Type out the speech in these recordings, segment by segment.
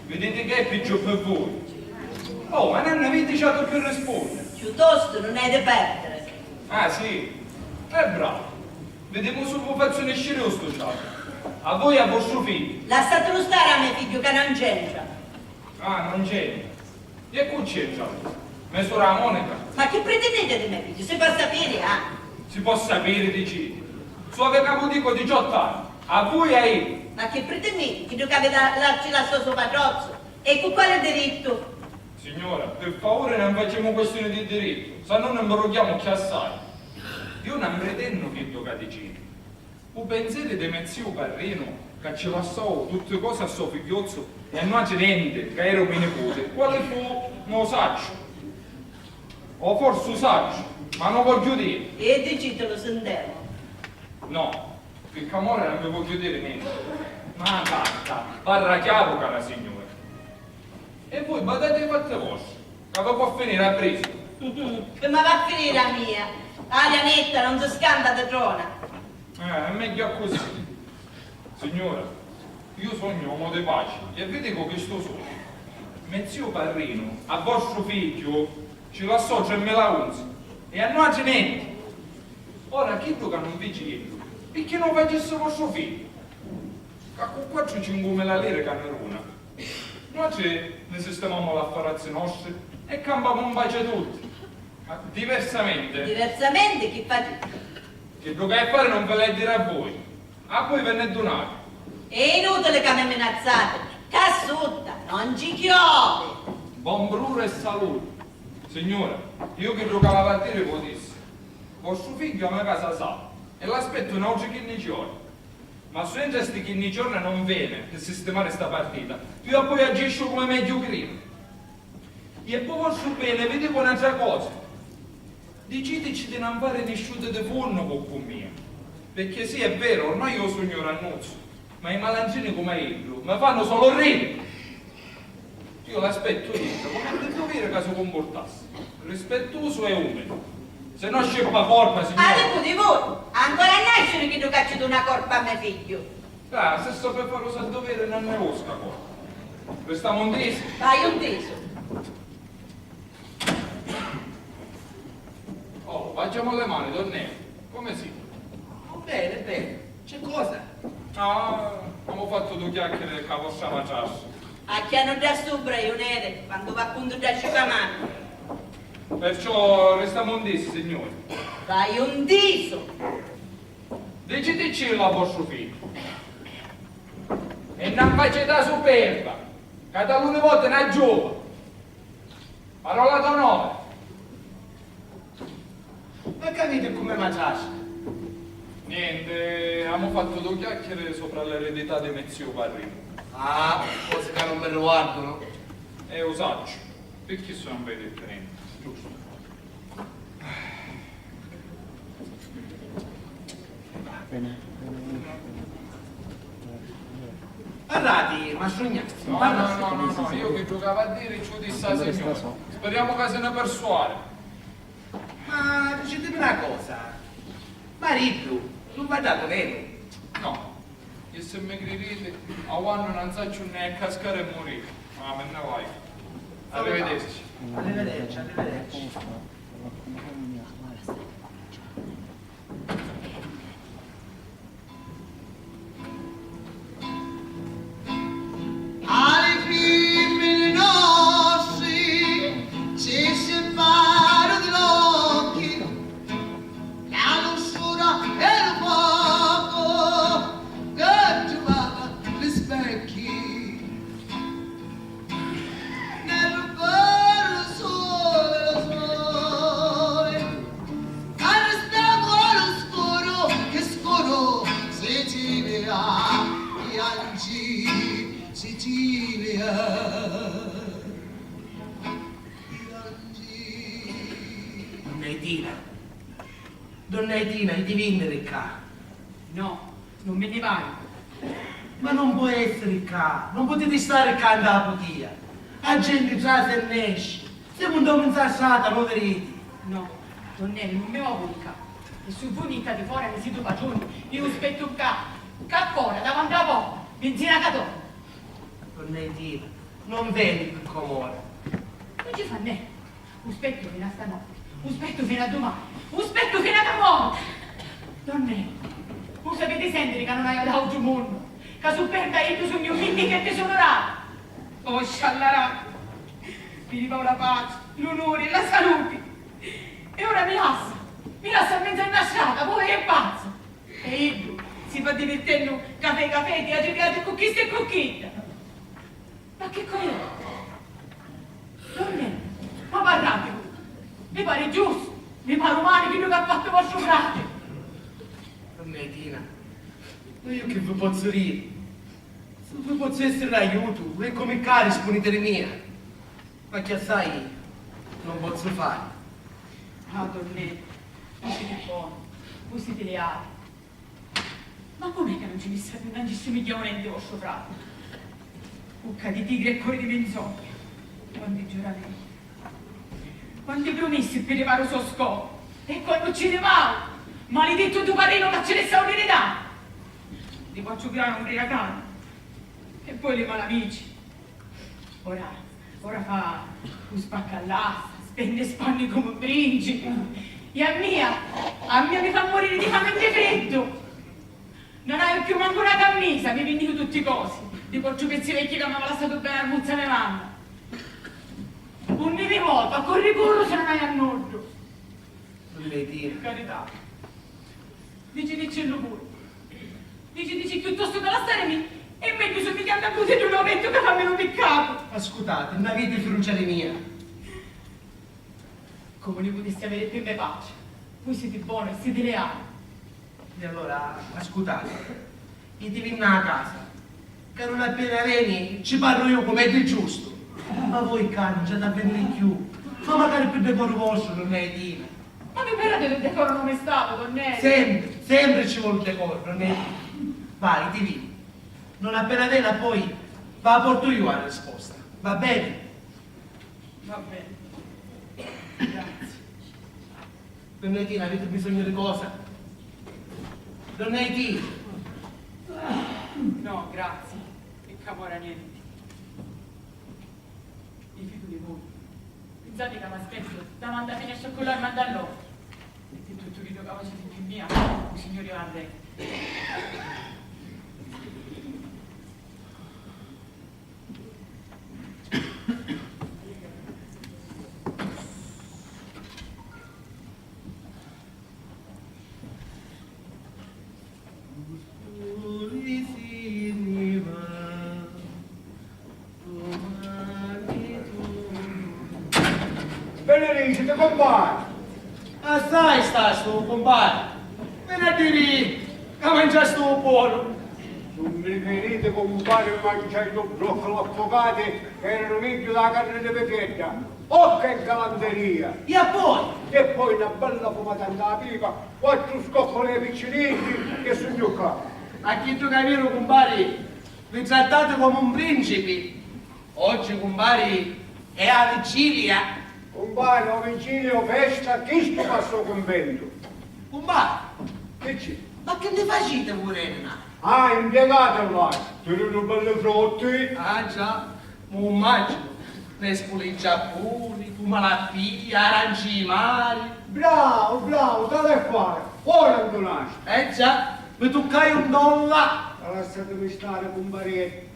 Vedete che è peggio per voi? Oh, ma non avete già più rispondere. Piuttosto non è da perdere. Ah sì? Bravo. Vediamo se può farci uscire lo sto ciao. A voi e a vostro figlio. Lasciatelo stare a mio figlio che non c'entra. Ah, non c'entra. E qui c'entra. Mia sorella Monica. Ma che pretendete di mio figlio? Si può sapere, ah? Si può sapere, dici. So che capo dico 18 anni. A voi e a io. Ma che pretendete? Che tu avete lasciato suo padrozzo? E con quale diritto? Signora, per favore non facciamo questione di diritto, se no non mi roghiamo che assai. Io non pretendo che tu decidi. O pensate di mio zio Parrino che ci passò tutte cose a suo figliozzo e non c'è niente, che era un mio nipote. Quale fu? Non lo saggio. O forse lo saggio, ma non voglio dire. E decidelo sentiamo. No, perché amore non vi voglio dire niente. Ma basta, parla chiaro, cara signora. E voi badate le fatte vostre, che vi può finire a preso. Ma va a finire la mia. Aria netta, non si scanda di trona. È meglio così. Signora, io sogno uomo di pace e vedi con questo sogno. Mio zio Parrino, a vostro figlio, ci lasciò 3.000 unze e a noi c'è niente. Ora, chi tu che non dici niente? Perché non facesse vostro figlio? Che con 4-5.000 lire che ne runa. Noi ne sistemiamo l'affarazzi nostri e cambiamo un bacio tutti. Ma diversamente. Diversamente chi fa? Che dovete fare non ve l'è dire a voi. A voi ve ne donate. È inutile che mi minazzate. Cassotta, non ci chiove. Buon bruro e salute. Signora, io che giocavo a partire vi dissi. Vostro figlio a mia casa sa. E l'aspetto un oggi che ne giorni. Ma senza sti che ne giorni non viene per sistemare sta partita. Io poi agisco come meglio credo. E poi vostro bene, vedi un'altra cosa. Decideci di non fare nessuno di forno con mia. Perché sì, è vero, ormai io sogno Rannuzzo, ma i malandrini come Ebro mi fanno solo ridere. Io l'aspetto dentro, come il dovere che si comportasse. Rispettoso e umile. Se no sceppa corpa, signora. Avete di voi, ancora a nascere che tu cacci una corpa a mio figlio. Ah, se sto per fare lo sa dovere non ne osca corpa. Restiamo un teso. Vai un teso. Oh, facciamo le mani, torniamo. Come si? Oh, bene, bene. C'è cosa? Ah, abbiamo fatto due chiacchiere che vostra mangiarsi. A chi hanno già sopra io nere, quando va appunto già sciupamano. Perciò restiamo un teso, signore. Vai un teso. Decideci la vostro figlio. E non facete superba. Che da l'una volta ne giova. Parola d'onore. Ma capite come mangiassi? Niente, abbiamo fatto due chiacchiere sopra l'eredità di mio zio Parrino. Ah, cose che non mi riguardano. E lo saggio. Perché se non vedete niente? Giusto. Parlati, ma sognasti. No, io che giocavo a dire ci ho disse a signora. Speriamo che se ne persuade. Ma dicetemi una cosa. Marito, non va dato nero? No, e se mi credete, a quando non saccio né cascare e morire. Ma me ne vai. Arrivederci. Arrivederci, arrivederci. Ai figli nostri ci separa di occhi, la lussura e il fuoco che giocava gli specchi. Nel bello sole Tina. Donna Tina, ti viene qua. No, non me ne vai. Ma non può essere qua, non potete stare qua alla potia. La gente tra se ne esce. Siamo un domo insassata, non vedete? No, Donnelli, non mi muovo di qua. E su voi mica di fuori mi siete pagioni. Io aspetto qua fuori, davanti alla porta. Benzina che torna. Donna Tina, non vedi più com'ora. Non ci fa niente. Aspetto fino a stanotte. Aspetto fino a domani. Aspetto fino a morte. Donnelli, voi sapete sentire che non hai da oggi mondo. Che su perda io sui miei figli che ti sono rati. Oh, sciallarà. Vi riva la pace, l'onore e la salute. E ora mi lascia a mezzo innasciata, povera e pazza. E io si fa divertendo caffè, ti agitiate cocchista e cocchetta. Ma che cosa è? Donnelli, ma parlate voi. Mi pare giusto, mi pare umano quello che ha fatto vostro frate. Donna Tina, io che vi posso dire? Se vi posso essere d'aiuto, è come cari sponite mia. Ma che sai, non posso fare. Ah, Donnelli, voi siete buoni, voi siete leali. Ma com'è che non ci missate tantissimi chiamenti vostro frate? Bucca di tigre e cuore di menzogna. Quanti giuramenti, quanti promessi per levare il suo scopo. E quando ci levavo, maledetto tuo padrino che ce ne sa un'eredità. Ti faccio creare un ubriacano. E poi le malamici. Ora fa un spacca all'asta, spende spanni come un principe. E a mia mi fa morire di fame e di freddo. Non hai più manco una cammisa, mi vendi tutti i cosi. Di porcio pezzi vecchi che mi aveva lasciato bene la muzza mia mamma. Un neve volta, a corri corro se non hai a nord. Non le dire. Per carità. Dici pure. Dici piuttosto che la stare lì. E metti su mica da così di un ovetto che fa meno peccato. Ascoltate, non avete fiducia di mia. Come ne potresti avere più me pace? Voi siete buoni e siete leali. E allora, ascoltate, io ti vengo a casa, che non appena vieni ci parlo io come è di giusto. Ma voi cani, già da venire più. Ma magari più decoro vostro, non è Tina. Ma mi parate del decoro non è stato, Donnelli? Sempre ci vuole il decoro, non è? Vai, ti vieni. Non appena viene poi va a porto io la risposta. Va bene? Va bene. Grazie. Donna Tina, avete bisogno di cosa? Donna Tina. No, grazie. E camora niente. Mi fido di voi. Pensate che mi aspetto davanti a me a cioccolare e mandare l'oro. E di tutto quello che facete più mia, il signore va a re. Benedicite, compare! Assai sta sto compare. Vieni a dire che mangia sto buono. Non mi venite compare mangiando broccolo affogati che erano meglio della carne di vecchietta. Oh che galanteria! E poi? E poi una bella fumata alla pipa, 4 scoccole picciniti che sono qua. A chi tu capito, compare, vi trattate come un principe. Oggi, compare, è a vigilia. Compare, o vigilio, festa, chi sto passo convento? Compare, Che c'è? ma che ne facete pure? Ah, impiegato là, tenete belle frotte. Ah già, mo immagino. Ne spuli i giapponi, fuma la pia, aranci mari. Bravo, dove fare? Ora andonasci. Già, mi toccai un dollaro. Lasciatemi stare, compare.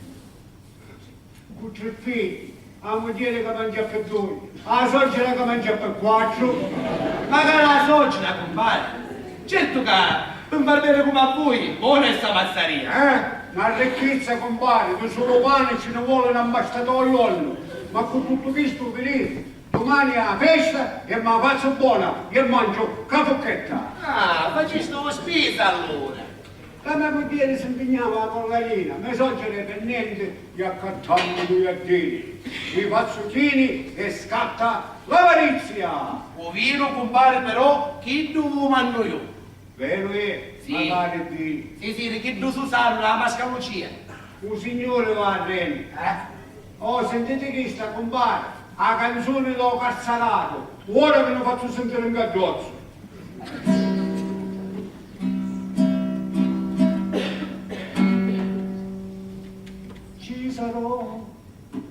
Con 3 figli. La moglie che mangia per 2, la suocera che mangia per 4. Ma che la suocera, compare? Certo che per far bene come a voi, buona è sta mazzaria. Una ricchezza, compare, che solo pane ce ne vuole un ambasciatoio. Ma con tutto questo venite, domani è la festa e mi faccio buona e mangio capocchetta. Ah, faceste una spesa allora. La mia moglie si impegnava con la gallina, mi sorgere per niente, gli accattammo due attini, i pazzucchini e scatta l'avarizia. Ovino compare però, chi tu manno io? Vero è, Sì. magari di... Sì, che tu Susano la mascalucia. Un signore va a Reni. Oh, sentite chi sta, compare, la canzone l'ho cazzarato, ora ve ne faccio sentire un gagliozzo.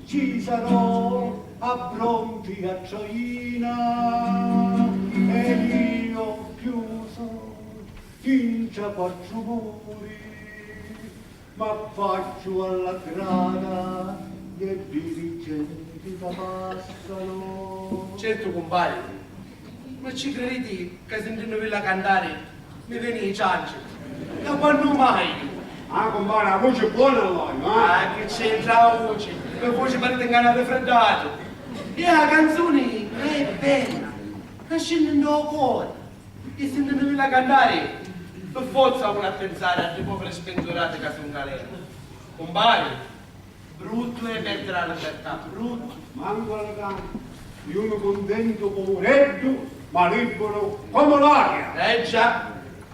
Ci sarò appronti a Gioina e io chiuso in faccio muri, ma faccio alla grada e dirigenti da passano. Certo, compare, ma ci credi che sentendo quella cantare mi viene i cianci? Da quando mai? Ah, compare, la voce è buona allora, Ah, che c'entra la voce? La voce pare ingannare raffreddato. E la canzone è bella, che scende nel cuore. E sentendo quella cantare, per forza uno a pensare a due povere spenturate che sono galera. Compare, brutto è perdere la libertà, brutto. Manco la canto, io mi contento poveretto, ma libero come l'aria. Già,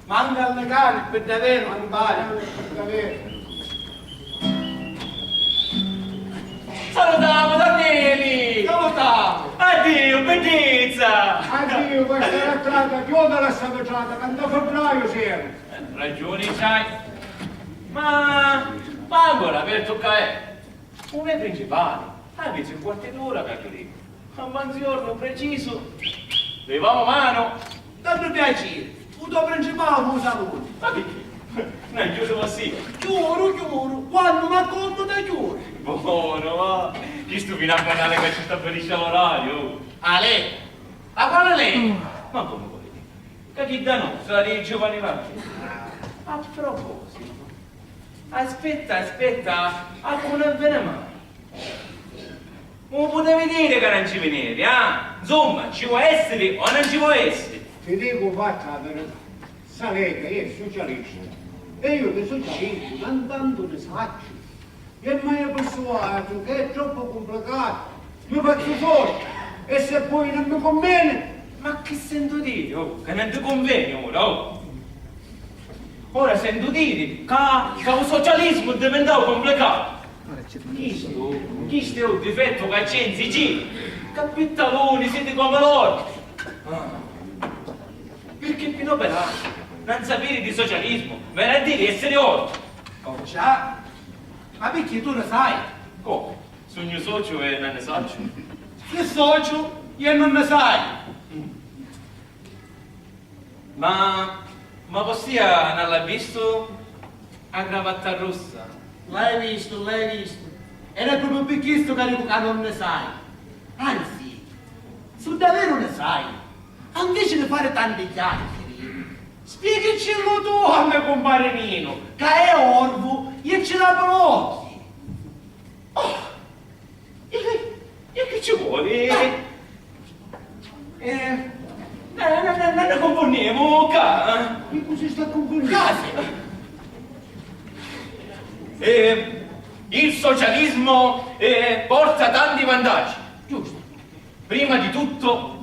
manca al cane per davvero, compare. Davvero. Salutiamo Danieli! Salutiamo! Addio, bellezza! Addio, questa è la strada, chiuda la strada, quando a febbraio siamo. Ragioni c'hai. Ma ancora per toccare. Come principale, avete un quarto d'ora per lì. A mangiorno preciso. Levamo mano. Tanto piacere, il tuo principale lo saluto. Ma perché? Non è chiuso così. Chiuro, quando mi accorgo da chiuro. Buono, ma chi stupina a parlare che ci sta per l'orario? A lei? A quale lei? Ma come vuoi dire? Che chi da noi sarà dei giovani vecchi? A proposito, aspetta, a come non viene mai? Non potevi dire che non ci venire, Insomma, ci può essere o non ci può essere? Ti dico fatta la verità, Salega è socialista e io che socialismo non tanto ne saccio. E mai persuaso che è troppo complicato, mi faccio forte e se poi non mi conviene, Ma che sento dire? Oh, che non ti conviene ora, oh. Ora sento dire che il socialismo è diventato complicato. Questo è un difetto che c'è in Sicilia. Capitoloni siete come loro. Perché Pino Pelà non sapere di socialismo, viene a dire essere orto. Oh già, ma perché tu lo sai? Come? Sono mio socio e non ne saccio. Se socio, io non ne sai. Ma Postia non l'ha visto a cravatta rossa? L'hai visto. Ed è proprio per questo che non ne sai. Anzi, su davvero ne sai. Invece di fare tanti chiacchiere, spiegacelo tu a me compare Nino, che è orvo e ce l'ha per occhi. Oh, e che ci vuole? Non ne componiamo, che cosa sta componendo? Il socialismo porta tanti vantaggi. Giusto. Prima di tutto,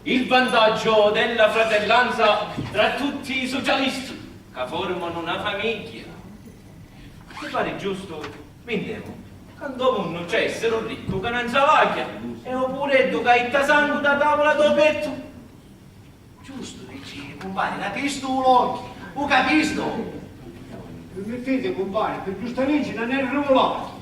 il vantaggio della fratellanza tra tutti i socialisti che formano una famiglia. Mi pare giusto, vendiamo. Quando uno c'è essere un ricco che non savaglia, e oppure tu che hai sangue da tavola tuo petto. Giusto, dici, compare, capisci tu l'occhio, o capisco? Permettete, compare, per giusta legge non è regolato.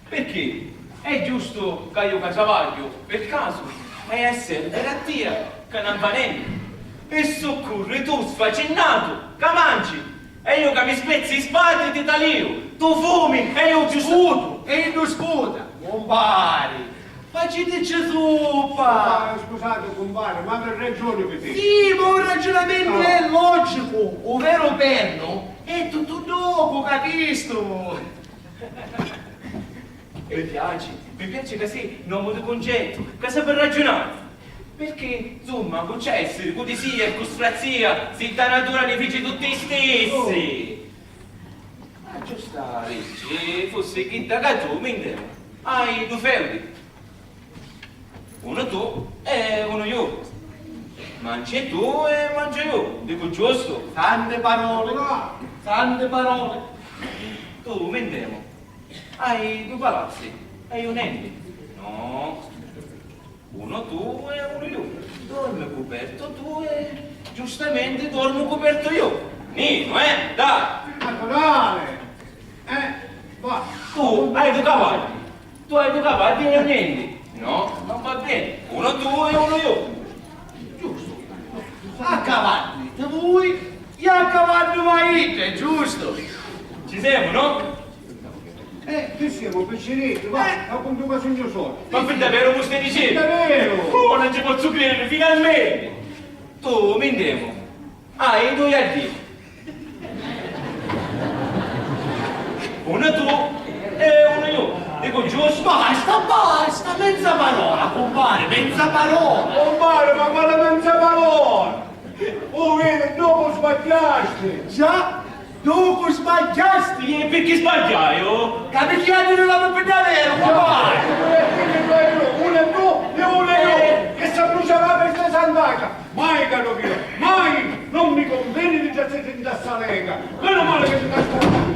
Perché è giusto che io casavaglio, per caso, e essere garantia che non va niente. E soccorre tu sfacennato, che mangi, e io che mi spezzi spade e ti talio, tu fumi e io ti sputo. E non sputa, compare, faceteci zuppa. Ah, scusate, compare, ma per ragione per te. Sì, ma un ragionamento è logico, ovvero perno è tutto dopo, capisco? Mi piace che sei un uomo di concetto, che sa per ragionare. Perché, insomma, con essere, con disia e con strazia, si da natura ne fece tutti stessi. Ma giusta legge fosse che da tu, mendemo, hai due feudi. Uno tu e uno io. Mangi tu e mangio io, dico giusto? Tante parole, tante parole. Tu, mendemo, hai due palazzi, hai un ente. No. Uno tu e uno io. Dorme coperto tu e giustamente dormo coperto io. Nino, dai! Naturale! Va! Tu hai due cavalli. Tu hai due cavalli e niente. No, non va bene. Uno tu e uno io. Giusto. A cavalli, te vuoi? E a cavallo vai te, giusto? Ci siamo, no? Che siamo piccinetti, va! Ma con due sogno solo! Ma per davvero mi stai dicendo? Davvero! Oh, non ci posso credere, finalmente! Tu, mendemo, hai due iardi. Uno tu e uno io. Dico giusto? Basta, mezza parola, compare, mezza parola. Compare, ma quale mezza parola! Oh, vedi, dopo sbagliaste! Già, dopo sbagliasti. E perché sbagliai, oh? Capicchiati nella pedalera, compare. Uno è tu e uno è io! Che si bruciava per questa sandaca! Mai, caro mio, mai! Non mi conviene di giacere in questa lega! Meno male che ti dai stare!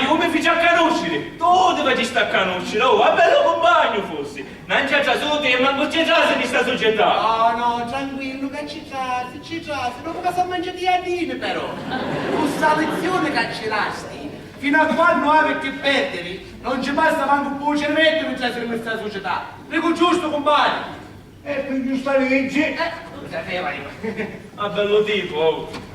Io mi feci a conoscere. Tu devi stare a conoscere, oh, a bello compagno fossi. Non c'è già su te, manco c'è già in questa società. No, tranquillo, che ci trasi, non posso mangiare di adine però. Questa lezione che ci lasti, fino a quando hai che perdevi, non ci basta manco un po' cervello per essere in questa società. Dico giusto, compagno. E per giusta legge! Lo sapeva io. A bello tipo, oh.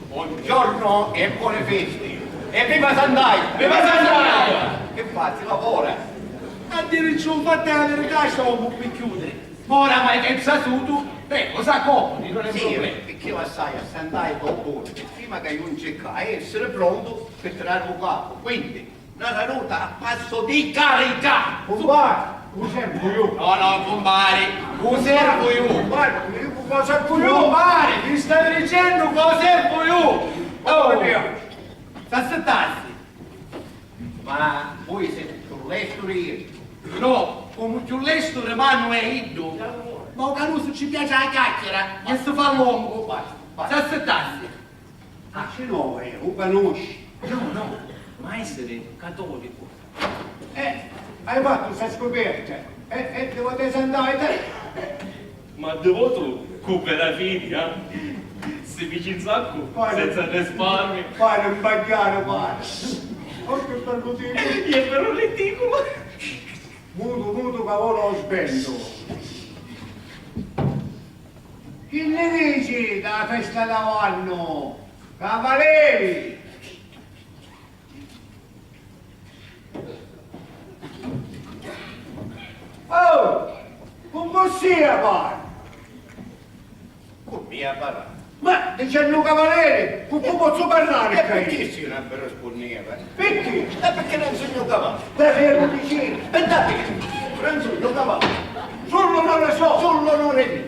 Buongiorno e buone feste! E viva Sandai! Viva Sandai! Che fatti, lavora! Addirittura fate la verità, stavo un po' per chiudere. Ora mai che sa tu, cosa compri, non è problema. Perché io assai a Sandai dopo, prima che io non cerca essere pronto per tirare un capo. Quindi, una saluta a passo di carità! Compare! Lo servo io! No, compare, lo servo io. Compare, cosa servo io? Compare, mi stai dicendo cosa servo io. Oh, mio! S'aspettassi. Ma voi siete sull'estero? No, come più lesto rimane è iddo. Ma Caruso ci piace la chiacchiera, e si fa lungo. Basta. S'aspettassi. Ah, se no, lo conosci. No, ma essere cattolico. Hai fatto questa scoperta? E devo andare te? Ma devoto coopera figlia? Se dici in sacco, senza risparmio. Fai un bagliare, fai. Oh, che bello tipo. E però le dico, Muto, cavolo, sbello. Che ne dici della festa d'anno? Cavalieri! Oh! Con sia pare! Con mia parola. Ma dicendo cavaliere, come posso parlare? E perché si non mi rispondeva? Perché? Perché non sono cavallo. Perché lo dicevi? E da perché? Non sono cavallo. Solo non lo so! Sull'onore mio.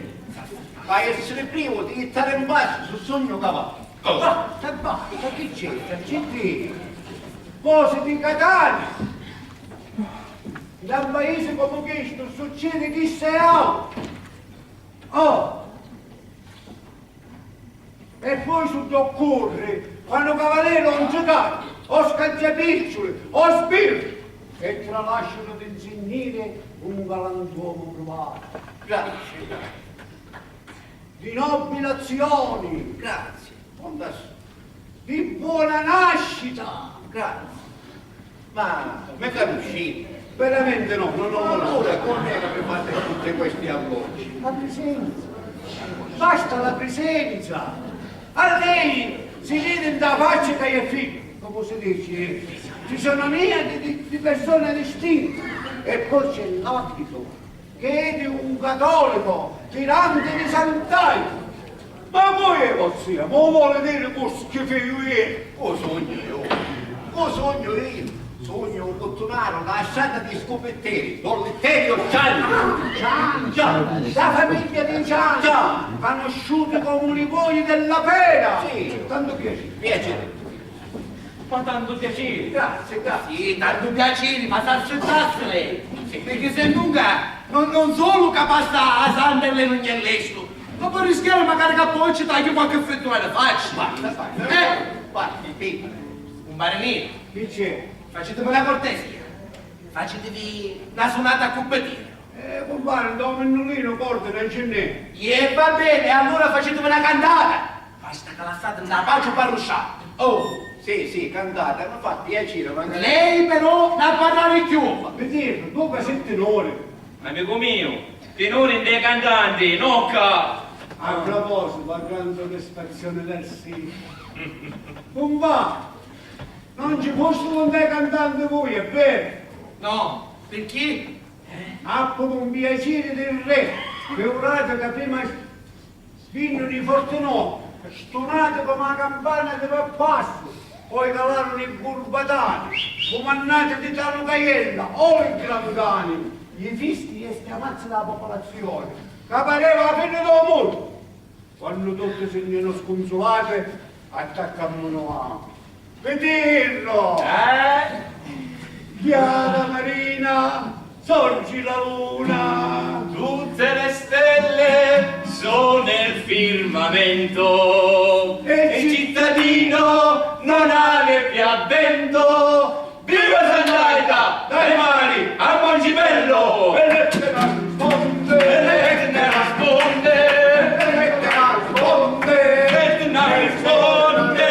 Vai a essere privo di stare in basso sul sogno cavallo. Ma che c'entra? C'è cose di Catania! Da un paese come questo succede chi sei altro! Oh! E poi su ti occorre, quando cavaliere non si cade, o scacciapiccioli, o spiriti, e te la lasciano di insegnare un galantuomo provato. Grazie. Di nobili azioni, Grazie. di buona nascita. Grazie. Ma mi capisci? Veramente no, non ho Allora, com'era che fate tutti questi alloggi? La presenza. Basta la presenza. A lei si vede da faccia che è figlio. Come si dice? Ci sono mie di persone distinte. E poi c'è l'abito, che è di un cattolico, tirante di santai. Ma voi è vostra, ma vuole dire che schifo io? Cosa sogno io? Cosa sogno io? Sogno un cottonaro, lasciata di scopetteri, Dolletterio Cian, la famiglia di Cian, conosciuti come i vogli della pera. Sì, tanto piacere. Ma tanto piacere. Grazie. Sì, tanto piacere, ma s'accettasse lei. Perché se non solo capace a sanderle non gli all'estero, ma può rischiare magari che poi ci tagli qualche frittura da faccia. Guardi, Un baronino, Chi c'è? facetevi una cortesia. Facetevi una suonata a competire. Compare, da un mennolino, porta, non ce n'è. E va bene, allora facetevi una cantata. Basta che la state nella pace parrusciata. Oh, sì, cantata, mi fa piacere, magari. lei però non parlare più. Vedete, dopo 7 ore. Amico mio, tenore dei cantanti, nocca! A proposito, la grande soddisfazione del sì. Non va. Non ci fosse con dei cantanti voi, è vero? No, perché? Appo con piacere del re, figurate che prima spingono i fortunati, stonate come una campana di passo, poi calarono i burbatani, comandati di Tano Caiella, o il Grandani, i fisti e stiamazzi della popolazione, che pareva la fine del mondo. Quando tutti si erano sconsolate, attaccammo a vederlo! Chiara Marina, sorgi la luna! Tutte le stelle sono nel firmamento e il cittadino non ha più a vento. Viva Sandaita! Dai mani al Mongibello! E lettera risponde! E ne risponde! E lettera risponde! E ne risponde!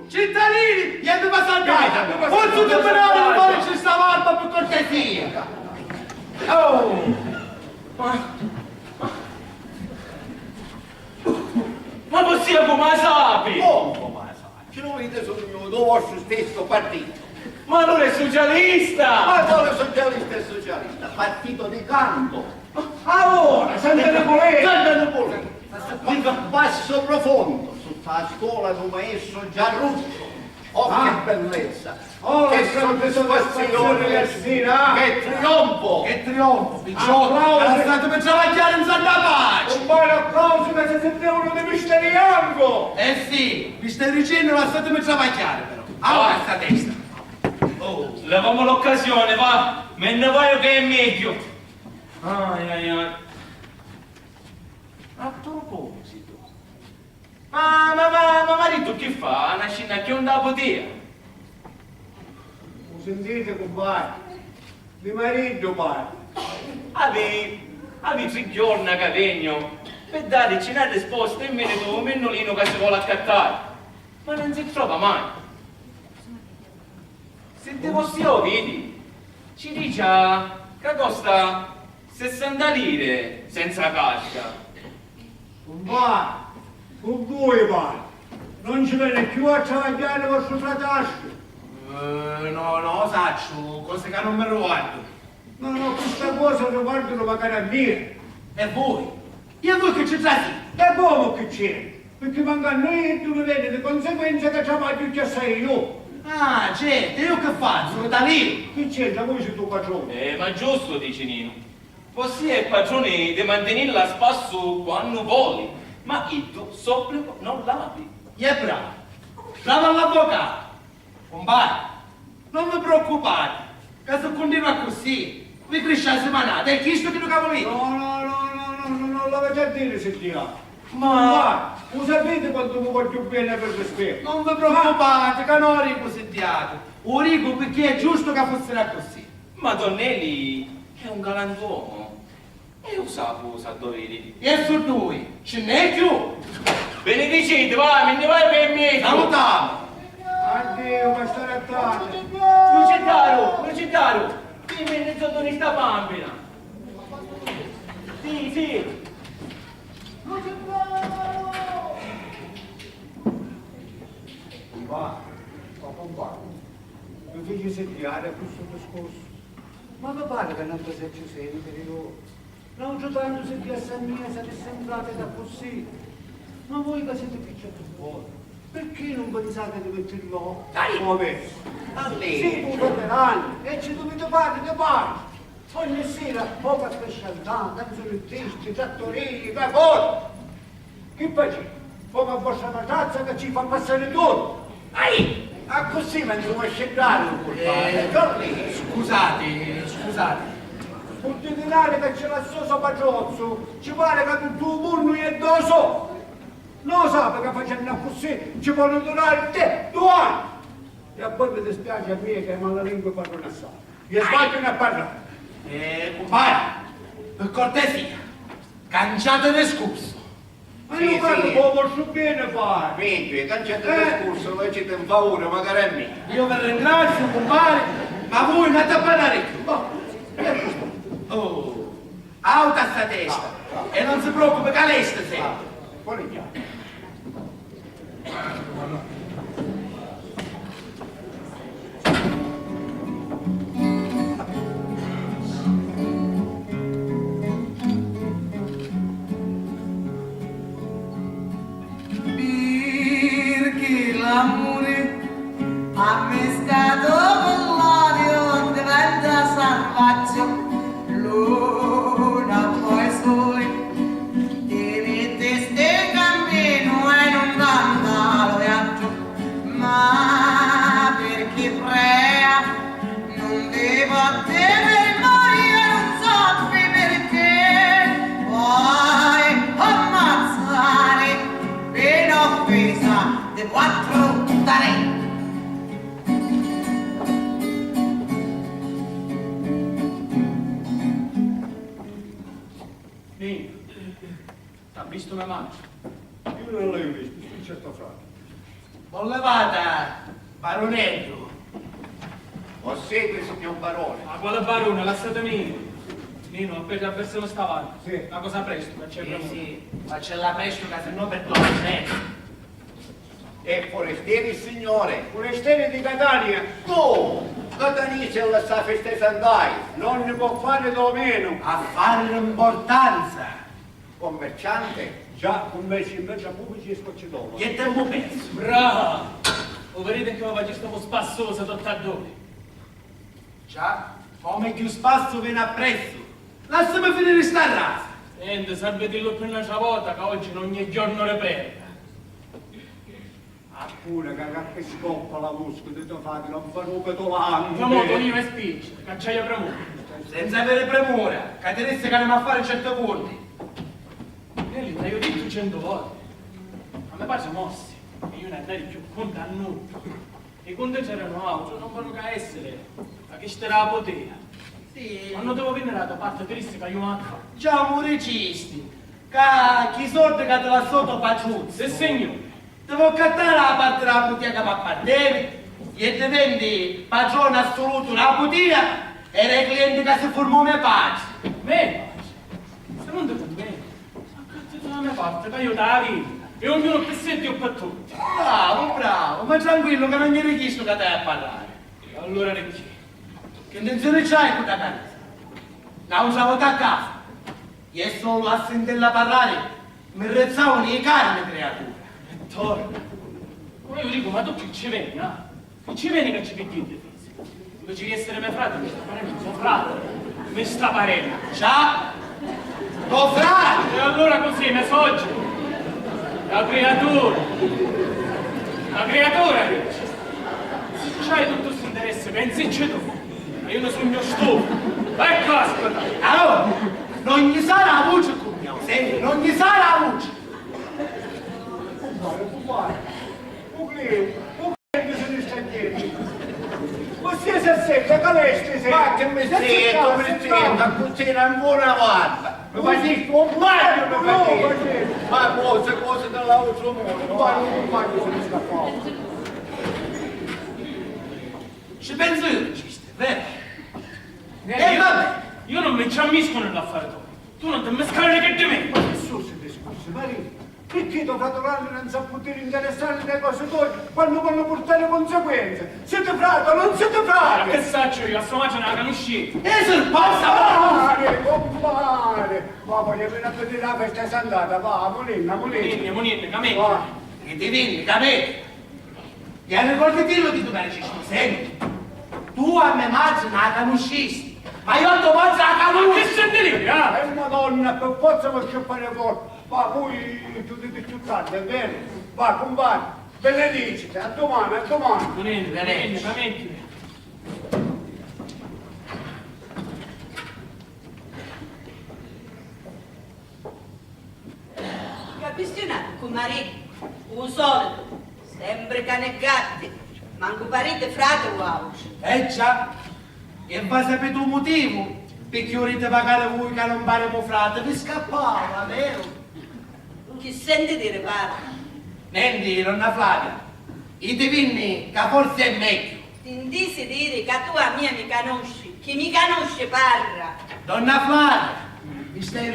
Cittadini, gli abbiamo salvato! Forse tu però non vuole ci sta barba per cortesia! Oh! Ma possiamo come sapi? Come la sa? Ci non vedete sono il vostro stesso partito. Ma non è socialista! Ma quale socialista è socialista? Partito di canto. Ora, Santa Napoleone! Santa Napoleone! Basso profondo, sotto la scuola del maestro Giarruccio. Oh, che bellezza! Oh, che che soddisfazione, Lersina! Che trionfo! Che trionfo, picciotto! Era stato per travagliare in Santa Pace! Un buon applauso che si sentivano di misteriango! Eh sì, mistericino era stato per travagliare però! Allora sta testa! Oh! Leviamo l'occasione, va! Me ne voglio che è meglio! Ai. A proposito, ma marito che fa? Una scena che non da potere? Lo sentite, compare? Di marito, padre. Avevi 3 giorni che vengo per darci una risposta in merito a un mennolino che si vuole accattare, ma non si trova mai. Se devo vedi, ci dice che costa 60 lire senza casca. Compare, con voi, padre. Non ci viene più a travagliare il vostro fratello. No, saccio, cose che non mi riguardo. No, questa cosa riguardano magari a me. E voi? E voi che ci tratti? E come che c'è? Perché manca noi e tu mi vedi di conseguenza che travaglio già sei io. Ah, certo, io che faccio? Sono da lì. Che c'entra voi sei tuo padrone? Ma giusto, dice Nino. Così è padrone di mantenere la spasso quando vuoi, ma il sopplico non l'avi. E bravo. Bravo all'avvocato. Compare, non vi preoccupate, che se continua così, vi cresce la settimana, è questo che lo cavolino. No, non l'avete a dire se ti ha. Ma lo sapete quanto mi voglio bene per rispetto? non vi preoccupate, che non rico sentiate. Lo rico perché è giusto che fosse così. Ma Donnelli è un galantuomo e io sapevo doveri. E su due, ce n'è più. Benedicite, va, me ne vai per me. Salutiamo. Addio, ma stare attenti. Lucitaro, qui me ne sotto di sta bambina. Sì. Compare, mi feci sentire a questo discorso. Ma mi pare che non ti sei ci sentire io. Non tanto se ti a mia siete sembrate da così. Ma voi che siete picciati fuori. Perché non pensate di metterlo Dai. come? A Sì, lei. un veterano, e ci dovete fare di pace. Ogni sera poca specialità, canzoni tristi, trattorini, cavoli. Che facete? Come a vostra matazza che ci fa passare tutto. Ai! Ah, così mi devo scegliere un colpare. Scusate. Un denaro che c'è la sosa patriozzo, ci pare che tutto il mondo è doso. Non sa che facendo così ci vogliono durare te 2 anni. E poi mi dispiace a me che la lingua parla assai. Io sbaglio a parlare. Compare, per cortesia, canciate discorso. Ma Sì, io sì. parlo come posso bene fare. Vedi, cancetta il discorso, voi ci un favore, magari a me. Io vi ringrazio, compare, ma voi andate a parlare più. Oh, alta sta testa. E non si preoccupi che lei sta sempre. Buoni chiaro. Perché l'amore ammestato con l'odio diventa salvaggio, luna poi sole, ti metteste in cammino e non canta lo viaggio, ma perché prea non devo temere morire, non so perché puoi ammazzare per offesa di 4 puttane. Nino, t'ha visto mia mamma? Io non l'ho visto, sto certo frate. Non levata, baronetto. Ho seguito, signor Barone. Ma quale barone, lasciate mia. Nino, appena persona stava avanti. Sì. Una cosa presto, che c'è per Sì, faccela presto che se no perdono. E forestieri, signore. Forestieri di Catania, Tu, Catanese la sta festeggiando, non ne può fare da meno. A fare l'importanza. commerciante. Già, commerci in mezzo a pubblici e scocciatori. Che tempo perso. Bravo! O vedete che oggi stiamo spassosa tutta a dove? Già, come più spasso viene appresso. Lasciami finire sta razza. Niente, salve dirlo per un'altra volta che oggi non ogni giorno le prende. Appure che scoppa la musca, ti fate, non fa un petolante. Andiamo con io e spicci, cacciaia premura. Senza avere premura, che ti disse che andiamo a fare 100 punti. E io ho detto 100 volte. A me pare mossi. E io ne andai più conto a nulla. E quando c'erano altri, non vanno che essere. Ma che c'era la potea. Sì. Ma non devo venire da parte triste che io manco. Già muricisti. Che chi soldi che te la sotto paciuzzi. Se signore. Devo cattare la parte della bottega per partire e ti vendi padrone assoluto una bottiglia e i clienti che si formano me pace. Me? Se non devo bene. Accattate la mia parte, che io te la vita. E ognuno per sé e per tutti. Bravo, bravo, ma tranquillo che non gli richiesto che te a parlare. E allora ne chi? Che intenzione c'hai con la casa? La usavo da casa. E solo a sentirla parlare mi rezzavano le carne, creatura. E torna. Ma io dico, ma tu che ci vieni, no? Che ci vieni che ci picchietti? Invece di essere mio frate, mi sta parendo tuo frate. Mi sta parendo. Già, tuo frate! E allora così, mi soggi. La creatura. La creatura, dice. Se c'hai tutto questo interesse, pensici tu. Ma io ne sogno stufo. Ecco, aspetta. Allora, non gli sa la voce con mio, senti, non gli sa la voce. Un cliente se ne sta dietro. Così si assetta, caleste se. Ma che mi sento, cucina in buona guarda. Mi facessi un bagno, mi facessi. Ma cose dell'altro mondo. Un bagno se ne scappava. Ci penso io, regista, vero? E vabbè. Io non mi ci ammisco nell'affare tuo. Tu non ti mescare che di me. Ma che sono questi discorsi, Marino? Perché ti ho fatto l'anno non sa poter interessare le cose tue quando vanno portare conseguenze? Siete frate o non siete Ma che frate? saccio io, a sua macchina non la conosci. E sul passa, Compare! Ma voglio venire a vedere la festa è andata, va, Molina, Monine, Molina. monine, cammin. Va. e ti vieni, capito? E ricordati che tu carici sempre. Tu a me mazzo non la conoscisti, ma io ti mazzo la conosco. Che senti lì, ah? Madonna, per forza mi scippare fuori. Va, poi tu dici più tardi, è vero? Va, compagno, benedici, a domani, a domani. Veramente. Capissionato con marito, un solito, sempre cane e gatti, manco parete frate wow. Già, e va sapere tu motivo, perché volete pagare voi che non paremo frate, vi scappava, vero? Chi sente dire parla? Niente, nonna Flavia, i divini che forse è meglio. Ti disi dire che tu a mia mi conosci, chi mi conosce parla. Donna Flavia, mi stai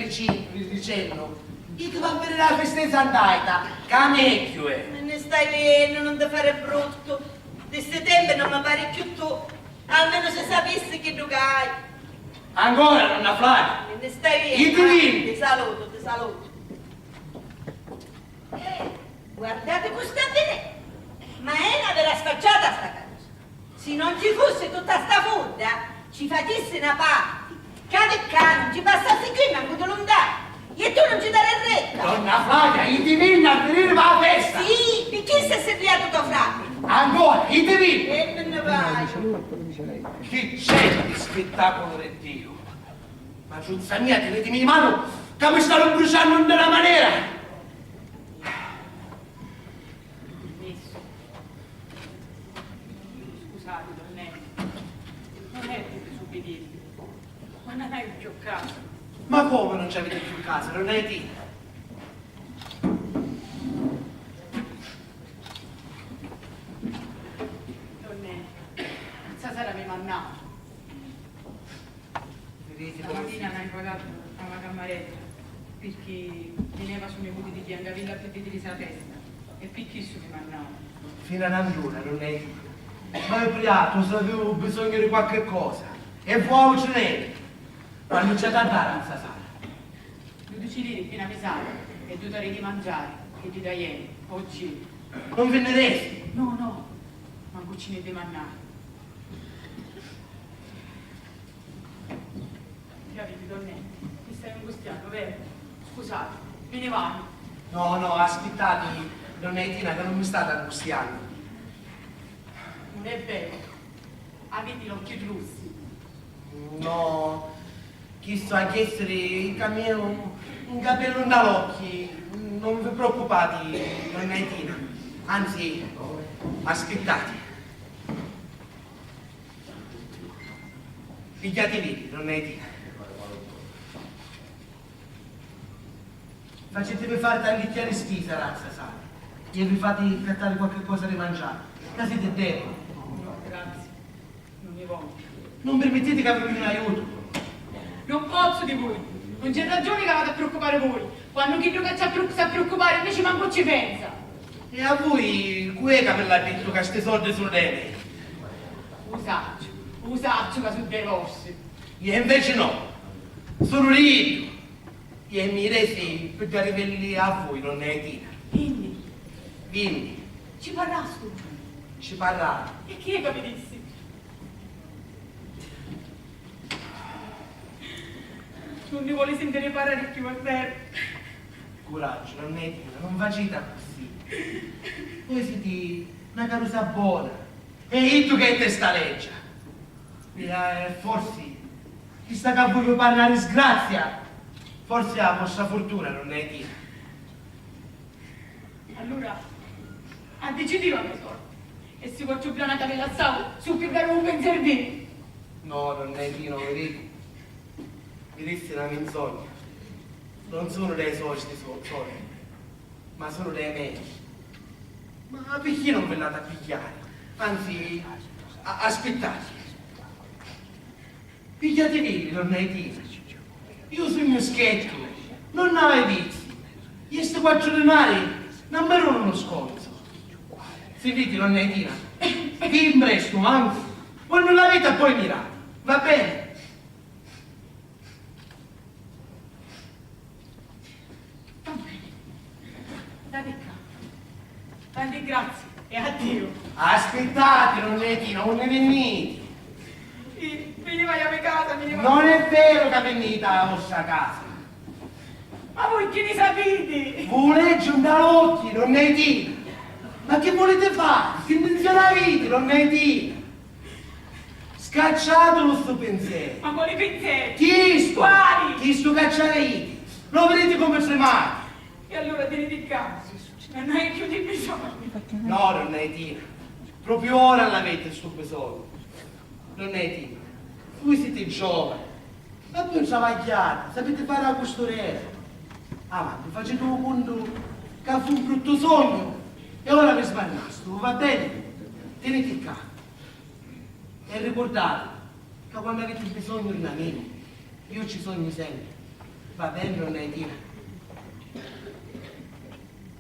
dicendo, io ti va a vedere la festa di Sant'Aita, che è meglio, Me ne stai venendo, non ti fare brutto. Di ste tempi non mi pare più tu, almeno se sapessi che tu hai. Ancora, nonna Flavia? Me ne stai I venendo. divini. Ti saluto, ti saluto. Guardate questa bene, ma è una vera sfacciata sta cosa. Se non ci fosse tutta sta furda, ci facesse una parte. Cane e cane, ci passassi qui manco te lontano. E tu non ci dare retta. Donna Flavia, i divini a venire per la festa! Sì, perché sei serviato tuo frate? Ancora, i divini! E me ne vai. Che c'è di spettacolo del Dio? Ma giunza mia, tenetemi in mano, che mi stanno bruciando in una maniera! Permesso. Scusate, Donnelli, non è per disubbidirvi, ma non hai più caso. Ma come non ci avete più casa, non è di? Donnelli, stasera mi mannato. Stamattina mi hai pagato alla camaretta perché teneva su miei muti di Biancavilla per vedere la testa e picchissimo mi mannava. Fino a un'ora, non è di? Ma è priato, se avevo bisogno di qualche cosa. E vuoi uccidere? Quando c'è da andare a stasera? 12 lire fino a pesare e 2 ore di mangiare che ti da ieri, oggi. Non venderesti? No, ma cucine di mannare. Capite, Donnelli? Mi stai angustiando, vero? Scusate, me ne vado. No, aspettate, donna Etina, che non mi state angustiando. Non è vero. Avete gli occhi russi. No, chi so a essere cammino un capello dall'occhio, non vi preoccupate, donna Etina. Anzi, aspettate. Pigliatevi, donna Etina. Facetevi fare tagliare schisa, razza, sai. E vi fate cattare qualche cosa di mangiare. La siete deboli. No, grazie. Non ne voglio. Non permettete che vi un aiuto. Non posso di voi. Non c'è ragione che vado a preoccupare voi. Quando chi che sa preoccupare invece manco ci pensa. E a voi, cueca per l'ha detto che questi soldi sono dei. Usaccio che sono dei vostri. E invece no. Sono ricco. E mi resi per arrivarli a voi, non è Tina. Vieni, Ci parlasco. ci parlare. E chi è che mi dissi? Non ne vuole sentire parlare più, è vero. Coraggio, non è Tina, non facete così. Voi siete una carusa buona. E tu che te sta legge? Forse, chi sta che voi parlare disgrazia? Forse la vostra fortuna non è Tina. Allora, ha deciso la mia sorte. E si può più una tabella a sangue, su più caro un pensiero di. No, non è Tina, vedete? Vedete una menzogna. Non sono dei soldi, ma sono dei miei. Ma perché non ve l'ate a pigliare? Anzi, aspettate. Pigliatevi, donna Etina. Io sono mio scherzo, non ho vizi. E questi 4 denari non mi erano uno sconto. Sentite, donna Etina, vi impresto, anzi, voi non l'avete a poi mirare, va bene? Va bene. Date qua. Aspettate, nonnettina, non ne venite. Sì, veniva a mia casa, veniva... Non è vero che venite alla vostra casa. Ma voi che ne sapete? Volete andare occhi, nonnettina. Ma che volete fare? Che non ce l'avete, nonnettina. Scacciatelo sto pensiero. Ma quali pensieri? Chi sto? Quali? Chi sto cacciarete? Lo vedete come tremate? E allora tenete il caso. Non hai più di bisogno. No, nonnettina. Proprio ora l'avete sto bisogno. Nonnettina, voi siete giovani. Ma poi travagliate, sapete fare la costurera. Ah, ma vi facete un conto che ha fu un brutto sogno. E ora vi sbannasto, va bene? Tenete il capo. E ricordate che quando avete bisogno di me, io ci sogno sempre. Va bene, nonnettina?